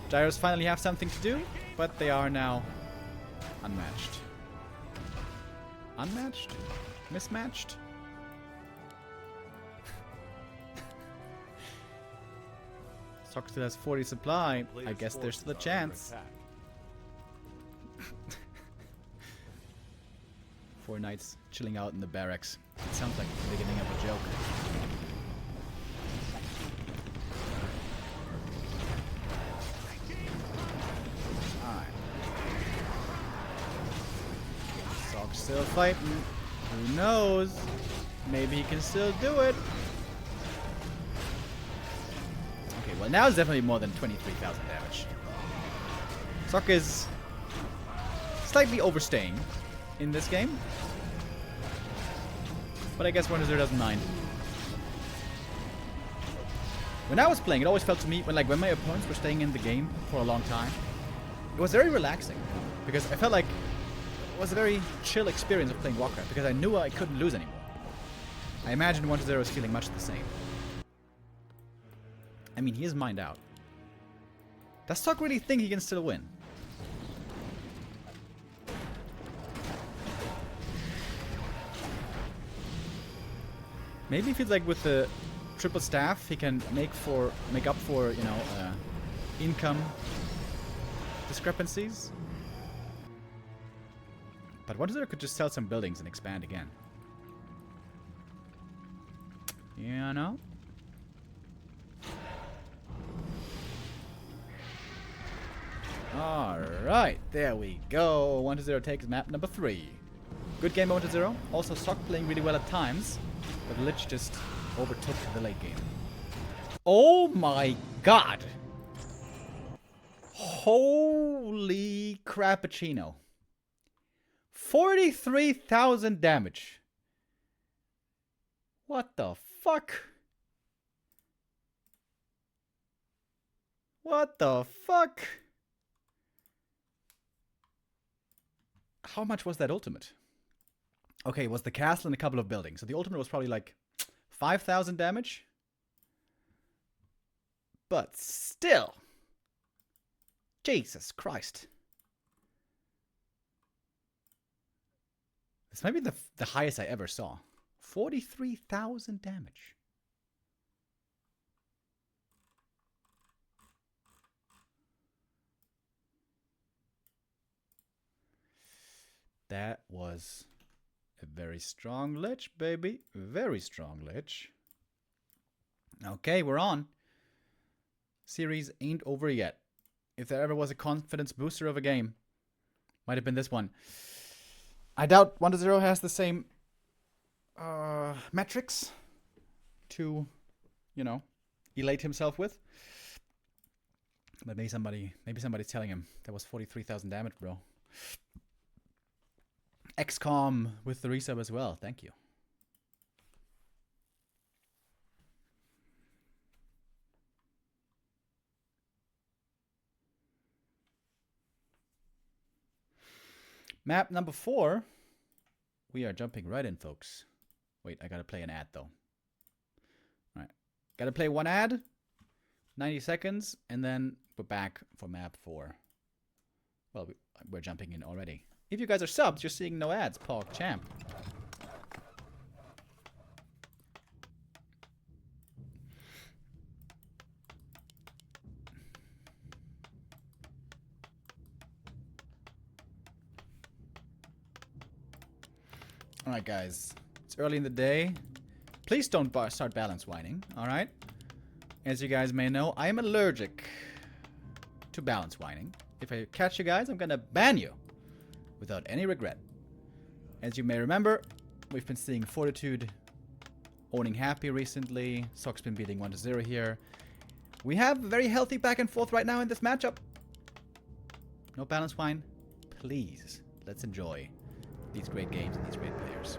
Gyros finally have something to do, but they are now unmatched. Unmatched? Mismatched? Sock still has 40 supply. I guess there's still a chance. 4 knights chilling out in the barracks. It sounds like the beginning of a joke. Alright. Sock's still fighting. Who knows? Maybe he can still do it. Okay, well now it's definitely more than 23,000 damage. Sock is slightly overstaying in this game. But I guess 1-0 doesn't mind. When I was playing, it always felt to me when my opponents were staying in the game for a long time, it was very relaxing. Because I felt like it was a very chill experience of playing Warcraft, because I knew I couldn't lose anymore. I imagine 1-0 is feeling much the same. I mean, he is mined out. Does Sock really think he can still win? Maybe he feels like with the triple staff he can make up for, you know, income discrepancies. But 1-0 could just sell some buildings and expand again. You know? Alright, there we go. 1-0 takes map number 3. Good game 1-0. Also Sock playing really well at times. But Lich just overtook the late game. Oh my god! Holy crappuccino. 43,000 damage. What the fuck? What the fuck? How much was that ultimate? Okay, it was the castle and a couple of buildings. So the ultimate was probably like 5,000 damage. But still. Jesus Christ. This might be the highest I ever saw. 43,000 damage. That was a very strong Lich, baby. Very strong Lich. Okay, we're on. Series ain't over yet. If there ever was a confidence booster of a game, might have been this one. I doubt 1-0 has the same metrics to, you know, elate himself with. But maybe somebody's telling him that was 43,000 damage, bro. XCOM with the resub as well. Thank you. Map number 4. We are jumping right in, folks. Wait, I gotta play an ad, though. Alright. Gotta play one ad. 90 seconds. And then we're back for map 4. Well, we're jumping in already. If you guys are subs, you're seeing no ads. Pog champ. Alright, guys. It's early in the day. Please don't start balance whining, alright? As you guys may know, I am allergic to balance whining. If I catch you guys, I'm gonna ban you without any regret. As you may remember, we've been seeing Fortitude owning Happy recently. Sock's been beating 1-0 here. We have a very healthy back and forth right now in this matchup. No balance whine. Please, let's enjoy these great games and these great players.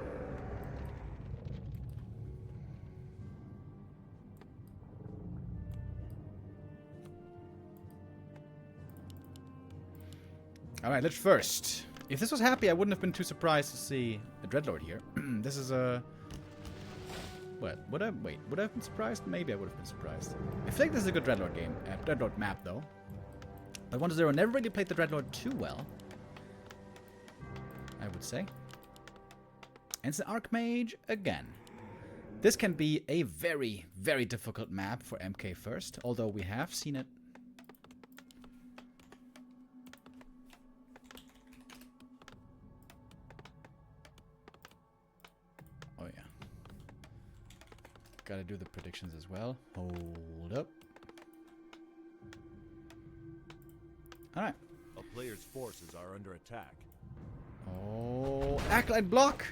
Alright, let's first. If this was Happy, I wouldn't have been too surprised to see a Dreadlord here. This is a... What? Would I have been surprised? Maybe I would have been surprised. I think this is a good Dreadlord game. Dreadlord map, though. But 1-0 never really played the Dreadlord too well, I would say. And it's an Archmage again. This can be a very, very difficult map for MK first, although we have seen it. Oh yeah. Gotta do the predictions as well. Hold up. Alright. A player's forces are under attack. Oh, Acolyte block!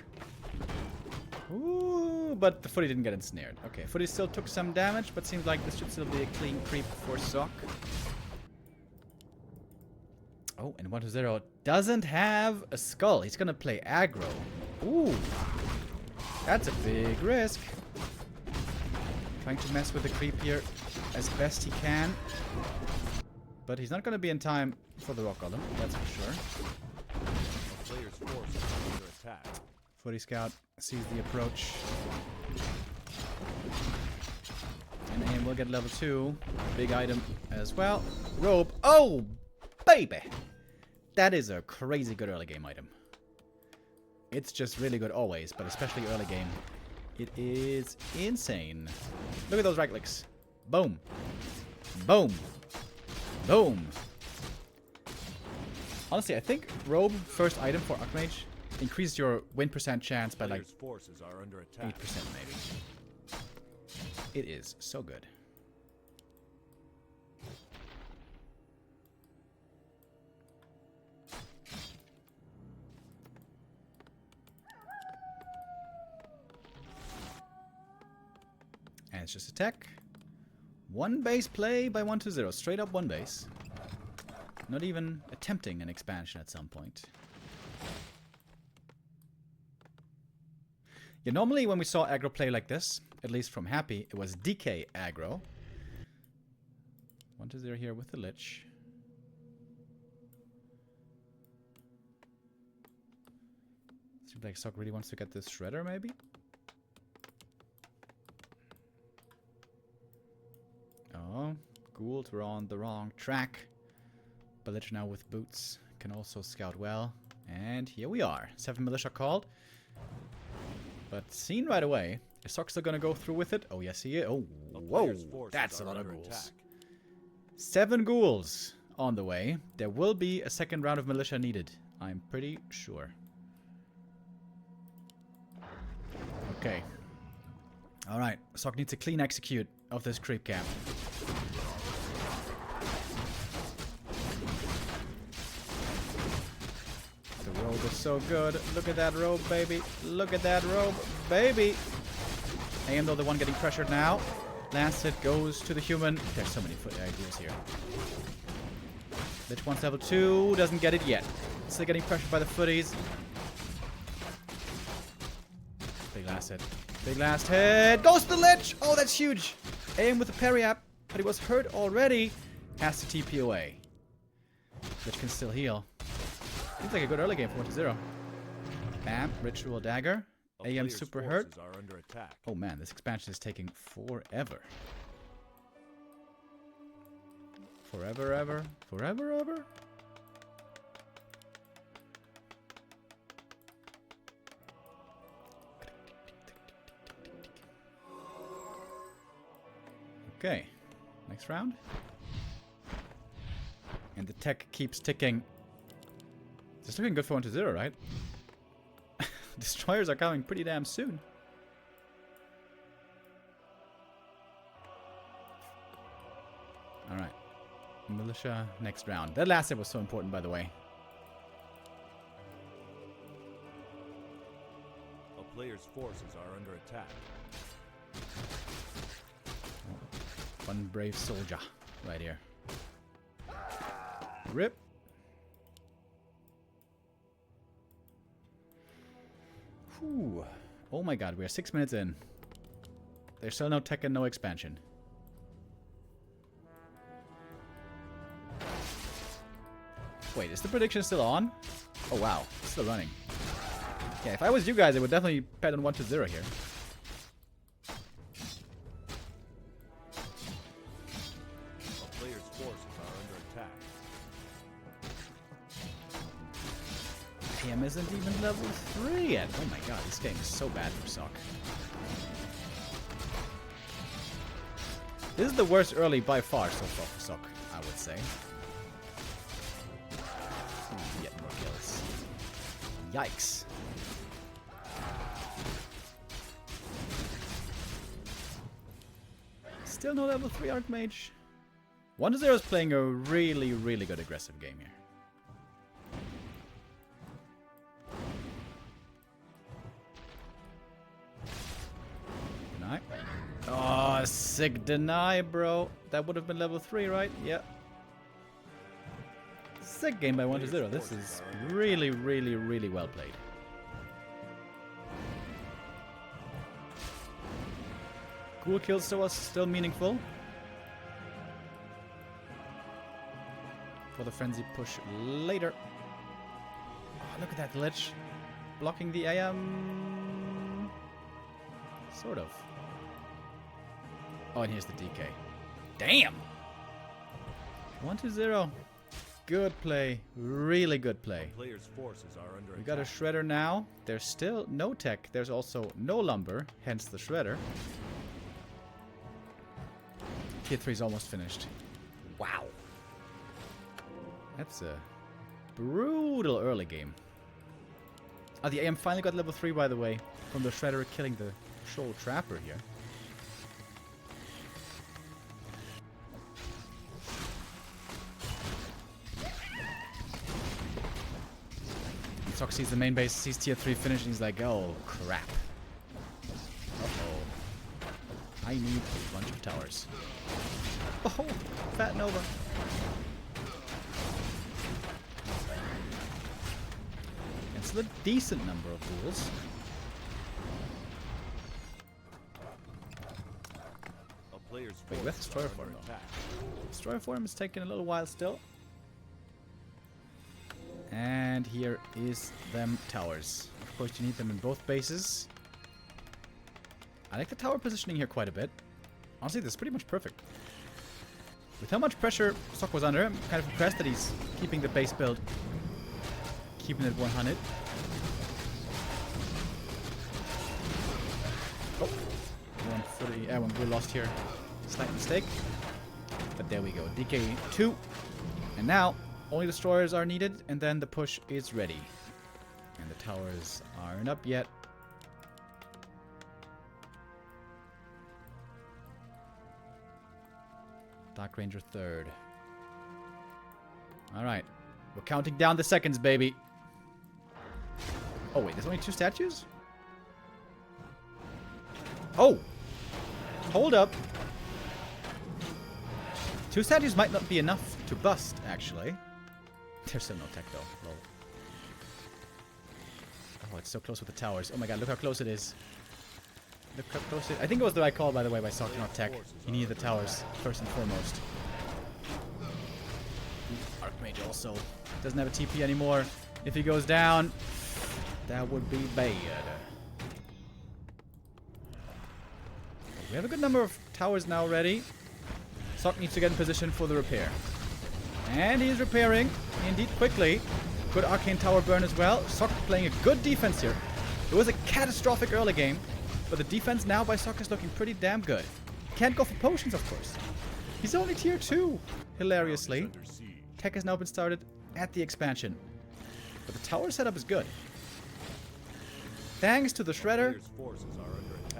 Ooh, but the footy didn't get ensnared. Okay, footy still took some damage, but seems like this should still be a clean creep for Sock. Oh, and 1-0 doesn't have a skull. He's gonna play aggro. Ooh, that's a big risk. Trying to mess with the creep here as best he can. But he's not gonna be in time for the rock golem, that's for sure. A player's forces are under attack. Footy Scout sees the approach. And aim will get level 2. Big item as well. Robe. Oh, baby! That is a crazy good early game item. It's just really good always, but especially early game. It is insane. Look at those right clicks. Boom. Boom. Boom. Honestly, I think Robe, first item for Archmage, increase your win % chance by like Player's forces are under attack. 8% maybe. It is so good. And it's just a tech. One base play by 120. Straight up one base. Not even attempting an expansion at some point. Yeah, normally when we saw aggro play like this, at least from Happy, it was DK aggro. 120 here with the Lich. Seems like Sok really wants to get this Shredder, maybe? Oh, Ghouls were on the wrong track. But Lich now with boots can also scout well. And here we are. 7 militia called. But seen right away. Is Sok still gonna go through with it? Oh, yes, he is. Oh, whoa. That's a lot of ghouls. 7 ghouls on the way. There will be a second round of militia needed. I'm pretty sure. Okay. Alright. Sok needs a clean execute of this creep camp. The robe is so good. Look at that robe, baby. Look at that robe, baby. AM though the one getting pressured now. Last hit goes to the human. There's so many foot ideas here. Lich wants level 2. Doesn't get it yet. Still getting pressured by the footies. Big last hit. Big last hit. Goes to the Lich. Oh, that's huge. AM with the parry up. But he was hurt already. Has to TP away. Lich can still heal. Seems like a good early game for 1-0. Bam. Ritual dagger. AM super hurt. Oh man, this expansion is taking forever. Forever, ever. Forever, ever. Okay. Next round. And the tech keeps ticking. It's looking good for 1-0, right? Destroyers are coming pretty damn soon. Alright. Militia next round. That last hit was so important, by the way. A player's forces are under attack. Oh, one brave soldier right here. Rip. Whew. Oh my god, we are 6 minutes in. There's still no tech and no expansion. Wait, is the prediction still on? Oh wow, it's still running. Yeah, if I was you guys, I would definitely bet on 1-0 here. A player's forces are under attack. AM isn't even level 3 yet. Oh my god, this game is so bad for Sok. This is the worst early by far so far for Sok, I would say. Ooh, yet more kills. Yikes. Still no level 3 Archmage. 1-0 is playing a really, really good aggressive game here. Deny. Oh, sick deny, bro. That would have been level 3, right? Yeah. Sick game by 1-0. This is really, really, really well played. Cool kills still meaningful. For the frenzy push later. Oh, look at that Lich. Blocking the AM. Sort of. Oh, and here's the DK. Damn! 1-0. Good play. Really good play. Players' forces are under We got a Shredder now. There's still no tech. There's also no lumber. Hence the Shredder. Tier 3 is almost finished. Wow. That's a brutal early game. Oh, the AM finally got level 3, by the way. From the Shredder killing the Shoal Trapper here. Sock sees the main base, sees tier 3 finish, and he's like, oh, crap. Uh-oh. I need a bunch of towers. Oh, Fat Nova. It's a decent number of ghouls. Players Wait, where's Destroyer Form though? Destroyer Form is taking a little while still. And here is them towers. Of course you need them in both bases. I like the tower positioning here quite a bit. Honestly, this is pretty much perfect. With how much pressure Sock was under, I'm kind of impressed that he's keeping the base build. Keeping it 100. Oh. 140. One we lost here. Slight mistake. But there we go. DK 2. And now, only destroyers are needed, and then the push is ready. And the towers aren't up yet. Dark Ranger 3rd. Alright. We're counting down the seconds, baby. Oh, wait. There's only 2 statues? Oh! Hold up. 2 statues might not be enough to bust, actually. There's still no tech, though. Lol. Oh, it's so close with the towers. Oh my god, look how close it is. Look how close it is. I think it was the right call, by the way, by Sock, not tech. He needed the towers, first and foremost. Archmage also doesn't have a TP anymore. If he goes down, that would be bad. We have a good number of towers now ready. Sock needs to get in position for the repair. And he's repairing, indeed quickly. Good arcane tower burn as well. Sock playing a good defense here. It was a catastrophic early game, but the defense now by Sock is looking pretty damn good. Can't go for potions, of course. He's only tier 2, hilariously. Tech has now been started at the expansion. But the tower setup is good. Thanks to the Shredder,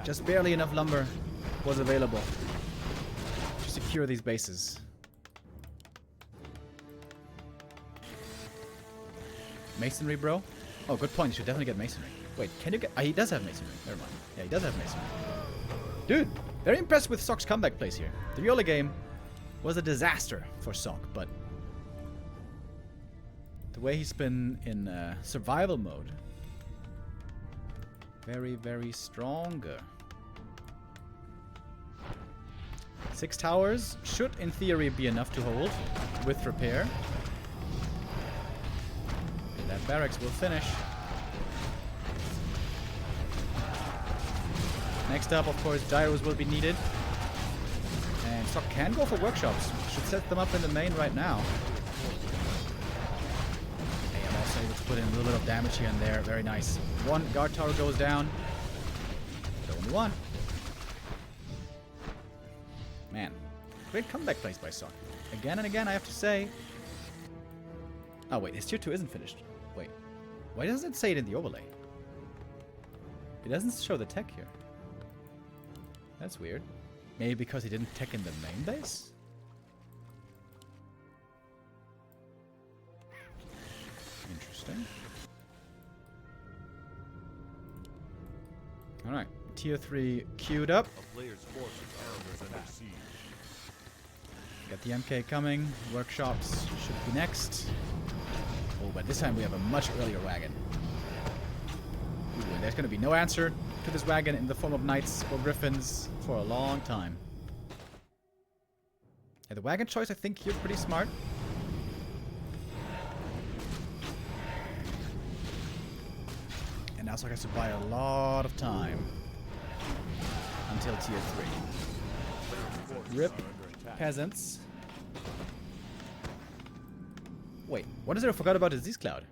just barely enough lumber was available to secure these bases. Masonry, bro? Oh, good point. You should definitely get masonry. Wait, can you get... he does have masonry. Never mind. Yeah, he does have masonry. Dude, very impressed with Sock's comeback plays here. The Viola game was a disaster for Sock, but the way he's been in survival mode, very, very strong. 6 towers should, in theory, be enough to hold with repair. And that barracks will finish. Next up, of course, gyros will be needed. And Sock can go for workshops. Should set them up in the main right now. Hey, I'm also able to put in a little bit of damage here and there. Very nice. 1 guard tower goes down. But only 1. Man, great comeback plays by Sock. Again and again, I have to say. Oh, wait, his tier 2 isn't finished. Wait, why doesn't it say it in the overlay? It doesn't show the tech here. That's weird. Maybe because he didn't tech in the main base? Interesting. Alright, tier 3 queued up. A player's forces are under siege. Got the MK coming. Workshops should be next. Oh, but this time we have a much earlier wagon. Ooh, and there's going to be no answer to this wagon in the form of knights or griffins for a long time. Yeah, the wagon choice, I think, here pretty smart. And now Sock has to buy a lot of time until tier 3. Rip peasants. Wait, what is there I forgot about Disease Cloud?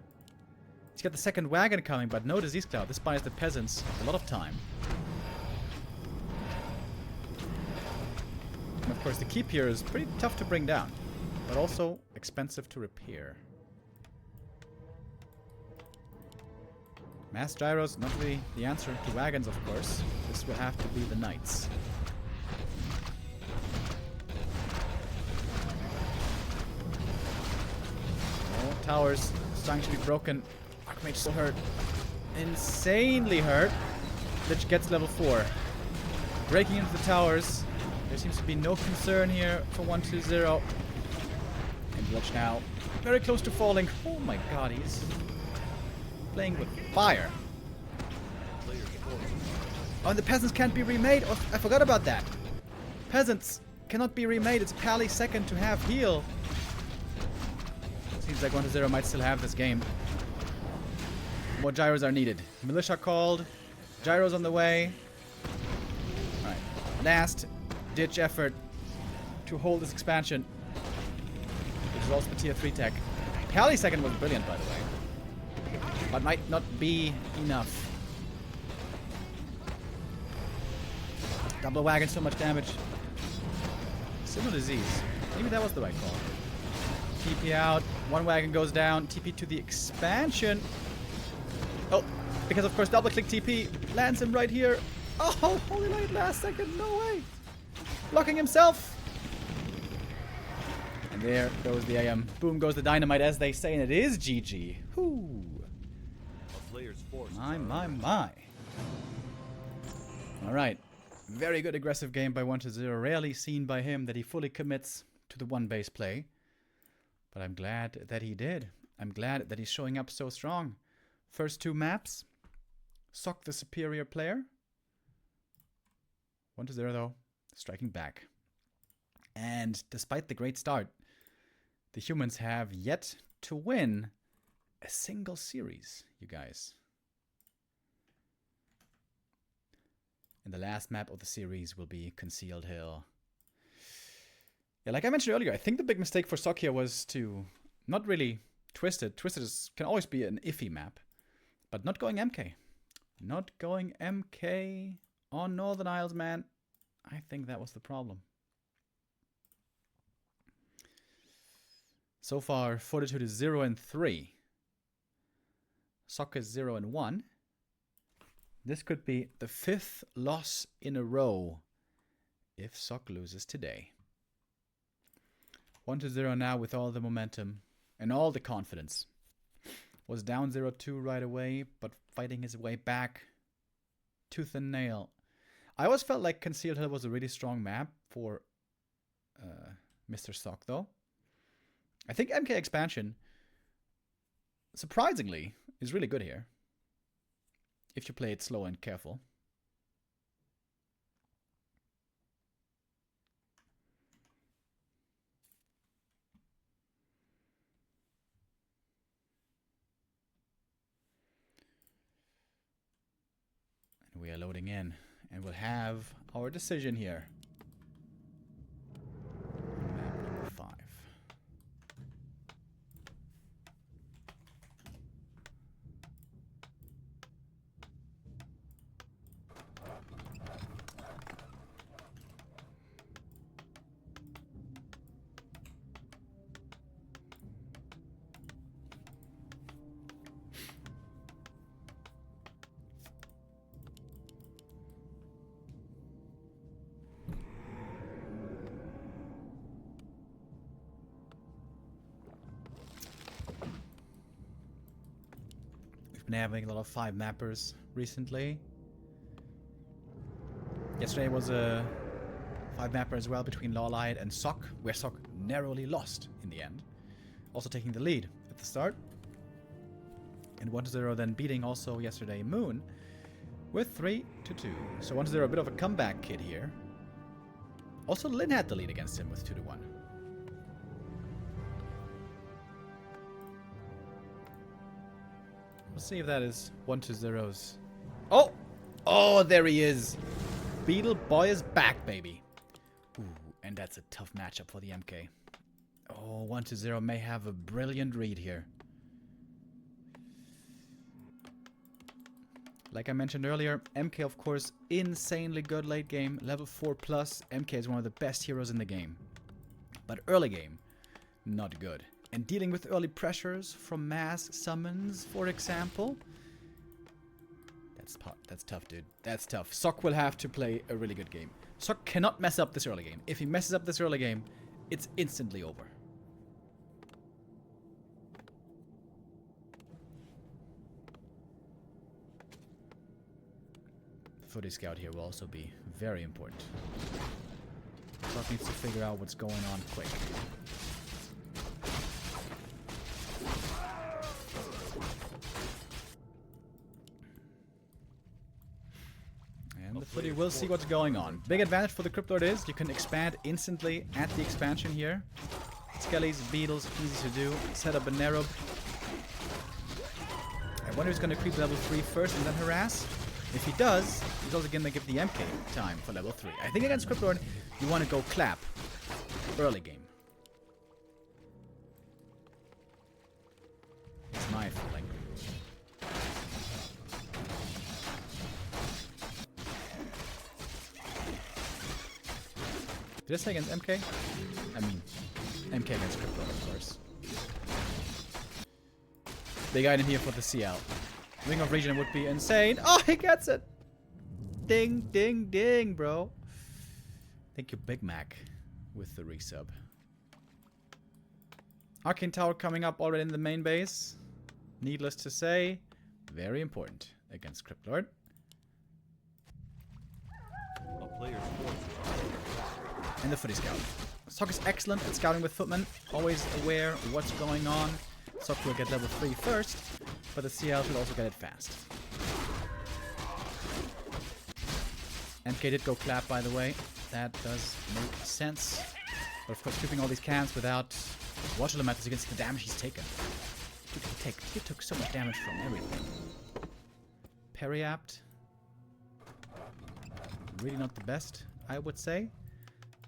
He's got the second wagon coming, but no Disease Cloud. This buys the peasants a lot of time. And of course, the keep here is pretty tough to bring down, but also expensive to repair. Mass gyros, not really the answer to wagons, of course. This will have to be the knights. Towers starting to be broken. Archmage so hurt. Insanely hurt. Lich gets level 4. Breaking into the towers. There seems to be no concern here for 1-2-0. And Lich now very close to falling. Oh my god, he's playing with fire. Oh, and the peasants can't be remade. Oh, I forgot about that. Peasants cannot be remade. It's Pally second to have heal. Seems like 1-0 might still have this game. More gyros are needed. Militia called. Gyros on the way. Alright. Last ditch effort to hold this expansion. Which is also the tier 3 tech. Pally second was brilliant, by the way. But might not be enough. Double wagon, so much damage. Similar disease. Maybe that was the right call. TP out. One wagon goes down. TP to the expansion. Oh, because of course double click TP lands him right here. Oh, holy light last second. No way. Blocking himself. And there goes the AM. Boom goes the dynamite, as they say, and it is GG. Whoo. My. Alright. Very good aggressive game by 1-0. Rarely seen by him that he fully commits to the one base play. But I'm glad that he did. I'm glad that he's showing up so strong. First 2 maps. Sock the superior player. 1-0 though. Striking back. And despite the great start, the humans have yet to win a single series, you guys. And the last map of the series will be Concealed Hill. Yeah, like I mentioned earlier, I think the big mistake for Sock here was to not really Twisted. Twisted can always be an iffy map. But not going MK. Not going MK on Northern Isles, man. I think that was the problem. So far, Fortitude is 0-3. Sock is 0-1. This could be the 5th loss in a row if Sock loses today. 1-0 now with all the momentum and all the confidence. Was down 0-2 right away, but fighting his way back tooth and nail. I always felt like Concealed Hill was a really strong map for Mr. Sock, though. I think MK Expansion, surprisingly, is really good here. If you play it slow and careful. And we are loading in. And we'll have our decision here. Map number 5. Been having a lot of 5 mappers recently. Yesterday was a 5 mapper as well between Lawlight and Sock, where Sock narrowly lost in the end. Also taking the lead at the start. And 1-0 then beating also yesterday Moon with 3-2. So 1-0 a bit of a comeback kid here. Also Lin had the lead against him with 2-1. Let's see if that is 1-0's. Oh! Oh, there he is. Beetle Boy is back, baby. Ooh, and that's a tough matchup for the MK. Oh, 1-0 may have a brilliant read here. Like I mentioned earlier, MK, of course, insanely good late game. Level 4+. MK is one of the best heroes in the game. But early game, not good. And dealing with early pressures from mass summons, for example. That's tough, dude. That's tough. Sock will have to play a really good game. Sock cannot mess up this early game. If he messes up this early game, it's instantly over. Footy scout here will also be very important. Sock needs to figure out what's going on quick. And the footy will see what's going on. Big advantage for the Cryptlord is you can expand instantly at the expansion here. Skellies, beetles, easy to do. Set up a Nerub. I wonder who's going to creep level 3 first and then harass. If he does, he's also going to give the MK time for level 3. I think against Cryptlord, you want to go clap early game. That's my feeling. Did I say against MK? I mean, MK against Cryptlord, of course. Big item here for the CL. Ring of Region would be insane. Oh, he gets it! Ding, ding, ding, bro. Thank you, Big Mac, with the resub. Arcane Tower coming up already in the main base. Needless to say, very important against Cryptlord. A player's forces And the Footy Scout. Sock is excellent at scouting with footmen, always aware of what's going on. Sock will get level 3 first, but the CL should also get it fast. MK did go clap, by the way. That does make sense. But of course, keeping all these cans without water limit, you can see the damage he's taken. He took so much damage from everything. Periapt. Really not the best, I would say.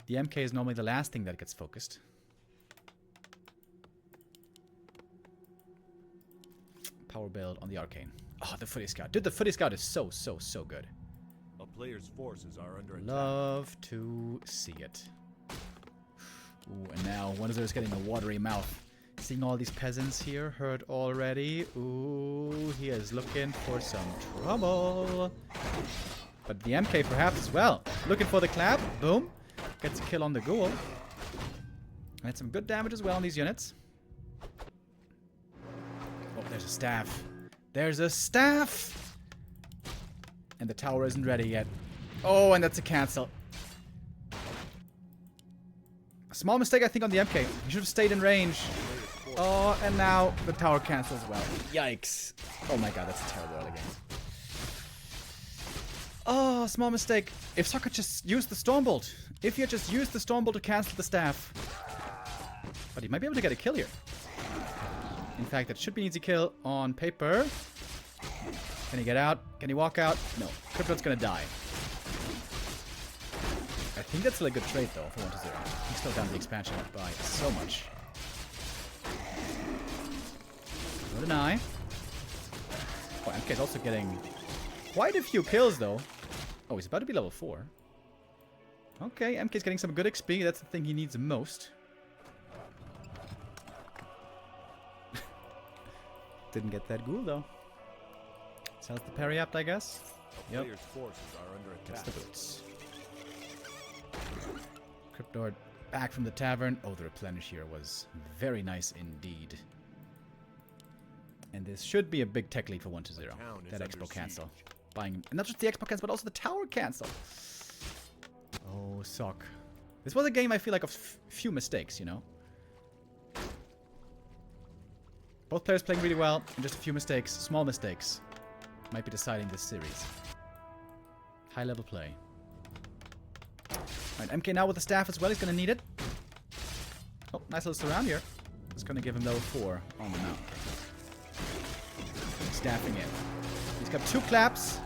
The MK is normally the last thing that gets focused. Power build on the Arcane. Oh, the Footy Scout. Dude, the Footy Scout is so good. A player's forces are under attack. Love to see it. Ooh, and now 1-0 is getting a watery mouth. Seeing all these peasants here, hurt already. Ooh, he is looking for some trouble. But the MK perhaps as well. Looking for the clap. Boom. Gets a kill on the ghoul. And some good damage as well on these units. Oh, there's a staff. There's a staff! And the tower isn't ready yet. Oh, and that's a cancel. A small mistake, I think, on the MK. He should have stayed in range. Oh, and now the tower cancels well. Yikes. Oh my god, that's a terrible early game. Oh, small mistake. If Soccer just used the Stormbolt. If he had just used the Stormbolt to cancel the staff. But he might be able to get a kill here. In fact, that should be an easy kill on paper. Can he get out? Can he walk out? No. Cryptod's gonna die. I think that's still a good trade, though, for 1-0. He's still down the expansion by so much. What an eye. Oh, MK's also getting quite a few kills, though. Oh, he's about to be level 4. Okay, MK's getting some good XP. That's the thing he needs the most. Didn't get that ghoul, though. Sells the Periapt, I guess. A player's forces are under attack. Gets the boots. Cryptlord back from the tavern. Oh, the replenish here was very nice indeed. And this should be a big tech lead for 1-0. That expo cancel. Buying, and not just the expo cancel, but also the tower cancel. Oh, Sock. This was a game I feel like of few mistakes, you know? Both players playing really well, and just a few mistakes, small mistakes, might be deciding this series. High level play. Alright, MK now with the staff as well, he's gonna need it. Oh, nice little surround here. It's gonna give him level 4 on the mount. Staffing in. He's got 2 claps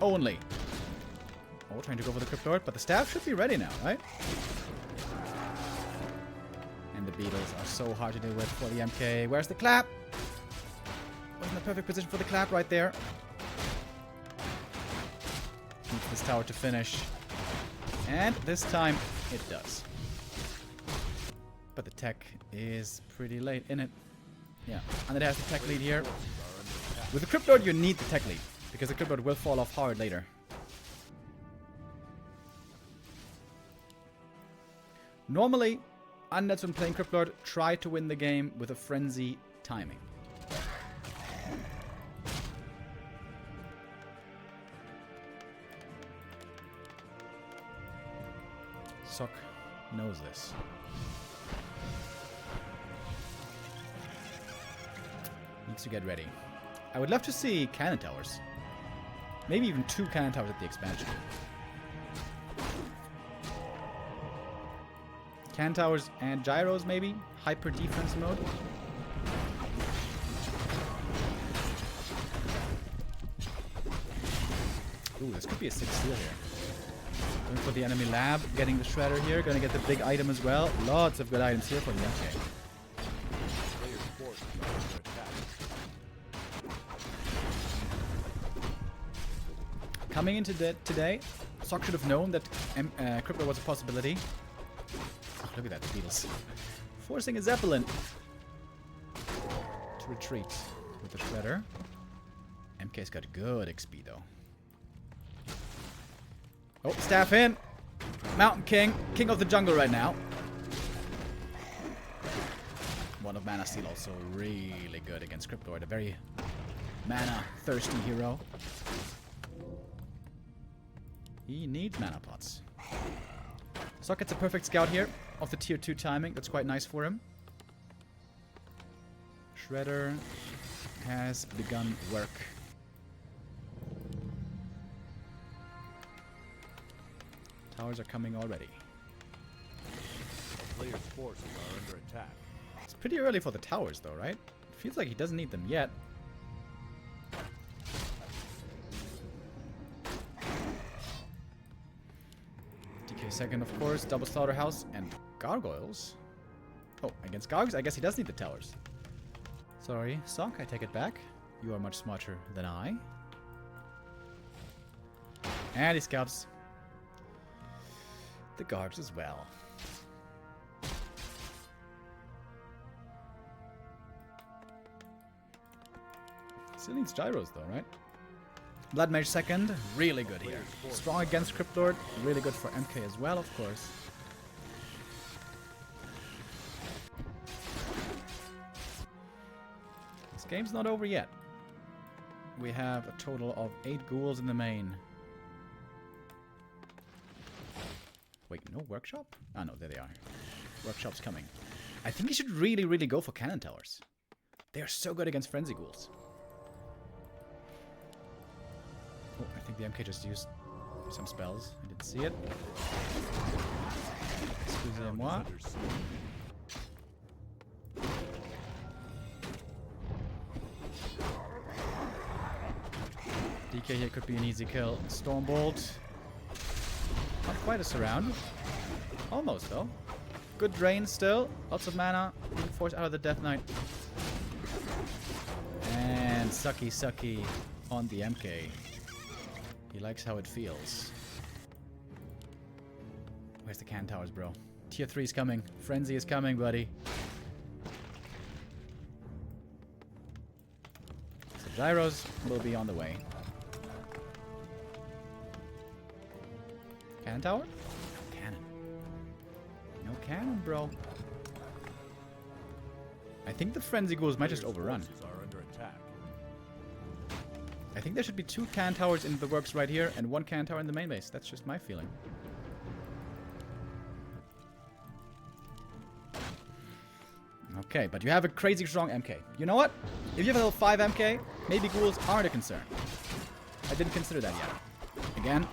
only. Oh, trying to go for the Cryptlord, but the staff should be ready now, right? And the beetles are so hard to deal with for the MK. Where's the clap? Wasn't the perfect position for the clap right there. Needs this tower to finish. And this time, it does. But the tech is pretty late in it. Yeah, and it has the tech lead here. With the Cryptlord, you need the tech lead, because the Cryptlord will fall off hard later. Normally, unless when playing Cryptlord, try to win the game with a frenzy timing. Sock knows this. Needs to get ready. I would love to see cannon towers. Maybe even 2 cannon towers at the expansion. Cannon towers and gyros, maybe? Hyper defense mode? Ooh, this could be a 6 steal here. Going for the enemy lab, getting the shredder here, gonna get the big item as well. Lots of good items here for the MK. Coming into today, Sock should have known that Crypto was a possibility. Oh, look at that, the Beatles. Forcing a Zeppelin to retreat with the shredder. MK's got good XP though. Oh, staff in. Mountain King. King of the jungle right now. One of Mana Steel also really good against Cryptoid. A very mana-thirsty hero. He needs mana pots. Sock gets a perfect scout here of the tier 2 timing. That's quite nice for him. Shredder has begun work. Towers are coming already. The player's forces are under attack. It's pretty early for the towers though, right? It feels like he doesn't need them yet. DK second, of course. Double slaughterhouse and gargoyles. Oh, against gargoyles, I guess he does need the towers. Sorry, Sock, I take it back. You are much smarter than I. And he scouts the guards as well. Still needs gyros though, right? Blood Mage second, really good here. Strong against Cryptlord, really good for MK as well, of course. This game's not over yet. We have a total of 8 ghouls in the main. Wait, no workshop? Ah, no, there they are. Workshop's coming. I think he should really, really go for cannon towers. They are so good against frenzy ghouls. Oh, I think the MK just used some spells. I didn't see it. Excusez-moi. DK here could be an easy kill. Stormbolt. Not quite a surround. Almost, though. Good drain still. Lots of mana. Being forced out of the Death Knight. And sucky on the MK. He likes how it feels. Where's the can towers, bro? Tier 3 is coming. Frenzy is coming, buddy. So gyros will be on the way. Cannon tower? Cannon. No cannon, bro. I think the frenzy ghouls might just overrun. I think there should be 2 cannon towers in the works right here and 1 cannon tower in the main base. That's just my feeling. Okay, but you have a crazy strong MK. You know what? If you have a level 5 MK, maybe ghouls aren't a concern. I didn't consider that yet. Again,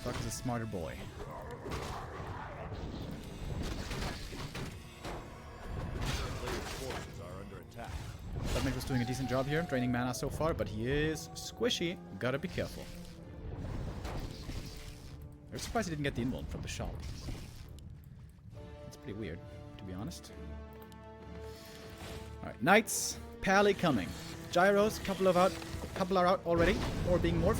Sock is a smarter boy. Bloodmage was doing a decent job here, draining mana so far, but he is squishy. Gotta be careful. I'm surprised he didn't get the invuln from the shop. It's pretty weird, to be honest. Alright, Knights, Pally coming. Gyros, couple are out already, or being morphed.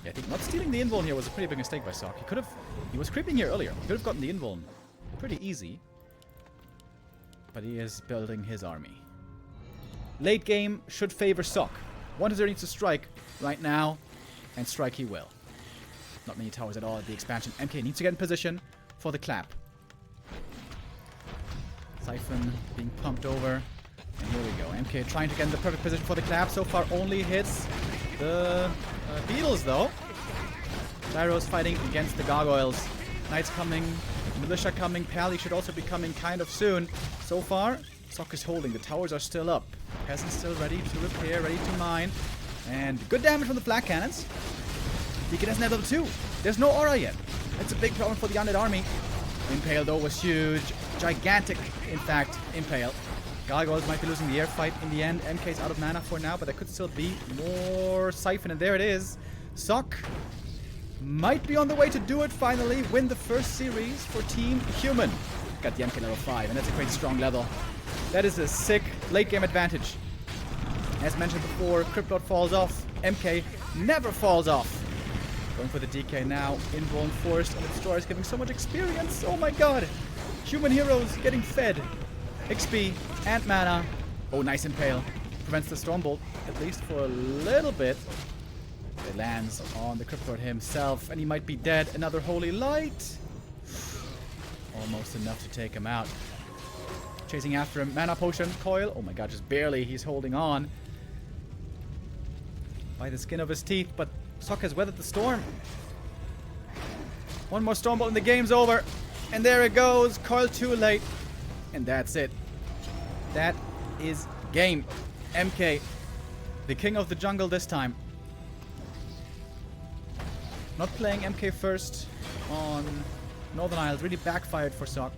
I think not stealing the invuln here was a pretty big mistake by Sock. He was creeping here earlier. He could have gotten the invuln pretty easy. But he is building his army. Late game should favor Sock. 1-0 needs to strike right now, and strike he will. Not many towers at all at the expansion. MK needs to get in position for the clap. Siphon being pumped over. And here we go. MK trying to get in the perfect position for the clap. So far only hits the beetles though. Gyro's fighting against the gargoyles. Knights coming. Militia coming. Pally should also be coming kind of soon. So far, Sock is holding. The towers are still up. Peasants still ready to repair, ready to mine. And good damage from the flak cannons. Deacon doesn't have level 2. There's no aura yet. That's a big problem for the undead army. Impale though was huge. Gigantic, in fact, Impale. Gargoyles might be losing the air fight in the end. MK's out of mana for now, but there could still be more Siphon. And there it is. Sock might be on the way to do it finally. Win the first series for Team Human. Got the MK level 5, and that's a great strong level. That is a sick late game advantage. As mentioned before, Cryptlord falls off. MK never falls off. Going for the DK now. Invuln forced, and the Destroyer is giving so much experience. Oh my god. Human heroes getting fed XP and mana. Oh, nice Impale. Prevents the Stormbolt, at least for a little bit. It lands on the Cryptlord himself, and he might be dead. Another Holy Light. Almost enough to take him out. Chasing after him. Mana Potion. Coil. Oh my god, just barely. He's holding on by the skin of his teeth, but Sock has weathered the storm. One more Stormbolt and the game's over. And there it goes. Coil too late. And that's it. That is game. MK, the king of the jungle this time. Not playing MK first on Northern Isles really backfired for Sock.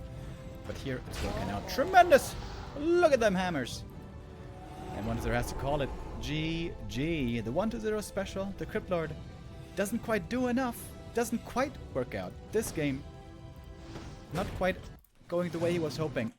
But here it's working out. Tremendous! Look at them hammers. And 1-0 has to call it. GG. The 1-0 special, the Cryptlord, doesn't quite do enough. Doesn't quite work out. This game, not quite going the way he was hoping.